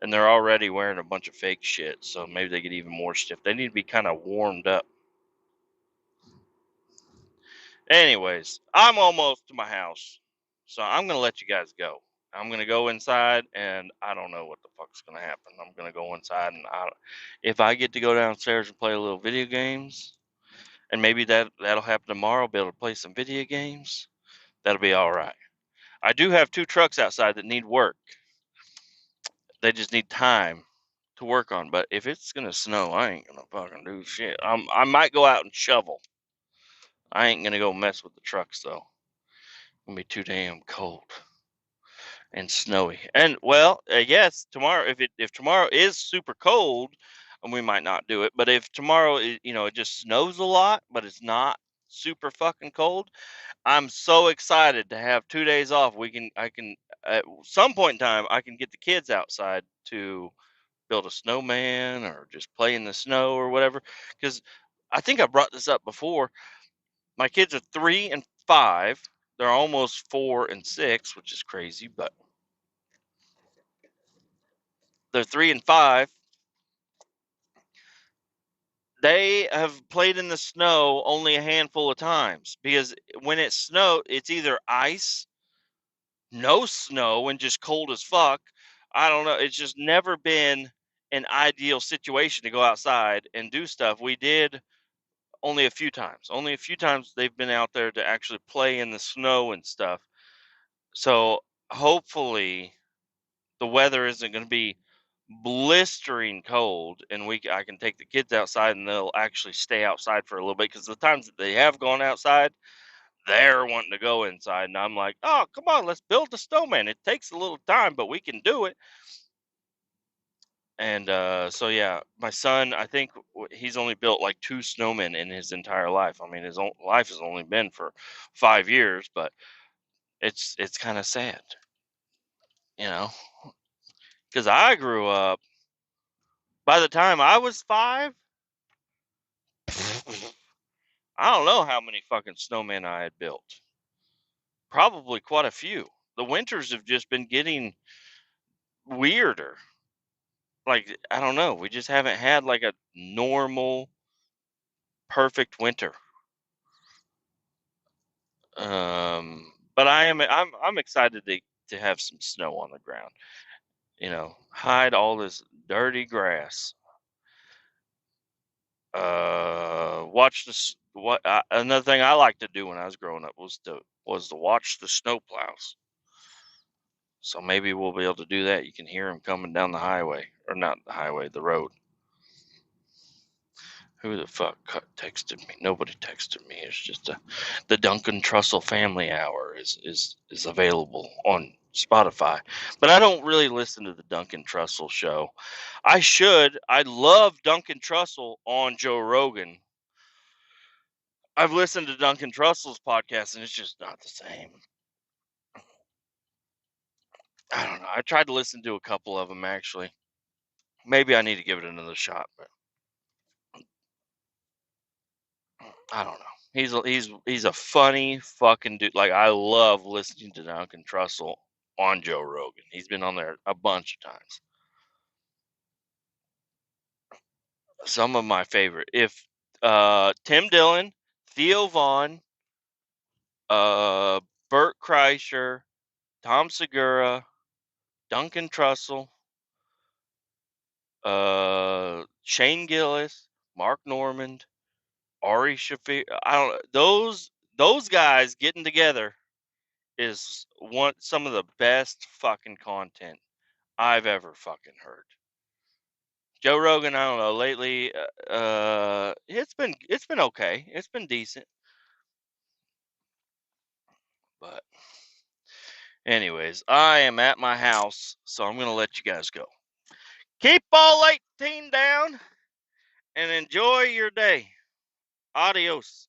And they're already wearing a bunch of fake shit, so maybe they get even more stiff. They need to be kind of warmed up. Anyways, I'm almost to my house, so I'm gonna let you guys go. I'm gonna go inside, and I don't know what the fuck's gonna happen. I'm gonna go inside, and if I get to go downstairs and play a little video games, and maybe that'll happen tomorrow. I'll be able to play some video games. That'll be all right. I do have 2 trucks outside that need work. They just need time to work on. But if it's gonna snow, I ain't gonna fucking do shit. I might go out and shovel. I ain't gonna go mess with the trucks though. It's gonna be too damn cold and snowy. And well, yes, tomorrow if tomorrow is super cold, we might not do it. But if tomorrow it just snows a lot, but it's not super fucking cold, I'm so excited to have 2 days off. I can at some point in time I can get the kids outside to build a snowman or just play in the snow or whatever. Because I think I brought this up before. My kids are 3 and 5. They're almost 4 and 6, which is crazy, but they're 3 and 5. They have played in the snow only a handful of times because when it snowed, it's either ice, no snow, and just cold as fuck. I don't know. It's just never been an ideal situation to go outside and do stuff. We did only a few times. Only a few times they've been out there to actually play in the snow and stuff. So hopefully the weather isn't going to be blistering cold, and I can take the kids outside and they'll actually stay outside for a little bit. Because the times that they have gone outside, they're wanting to go inside, and I'm like, oh, come on, let's build a snowman. It takes a little time, but we can do it. And so yeah, my son, I think he's only built like 2 snowmen in his entire life. I mean, his own life has only been for 5 years, but it's kind of sad, you know, because I grew up. By the time I was 5, I don't know how many fucking snowmen I had built. Probably quite a few. The winters have just been getting weirder. Like, I don't know. We just haven't had like a normal, perfect winter. But I'm excited to have some snow on the ground. Hide all this dirty grass. Watch this. Another thing I liked to do when I was growing up was to watch the snow plows. So maybe we'll be able to do that. You can hear them coming down the highway, or not the highway, the road. Who the fuck texted me? Nobody texted me. It's just the Duncan Trussell Family Hour is available on Spotify, but I don't really listen to the Duncan Trussell show. I should. I love Duncan Trussell on Joe Rogan. I've listened to Duncan Trussell's podcast, and it's just not the same. I don't know. I tried to listen to a couple of them actually. Maybe I need to give it another shot, but I don't know. He's a funny fucking dude. Like, I love listening to Duncan Trussell on Joe Rogan. He's been on there a bunch of times. Some of my favorite, if Tim Dillon, Theo Vaughn, Bert Kreischer, Tom Segura, Duncan Trussell, Shane Gillis, Mark Normand, Ari Shafir. I don't those guys getting together is some of the best fucking content I've ever fucking heard. Joe Rogan, I don't know, lately it's been okay. It's been decent. But anyways, I am at my house, so I'm going to let you guys go. Keep all 18 down and enjoy your day. Adios.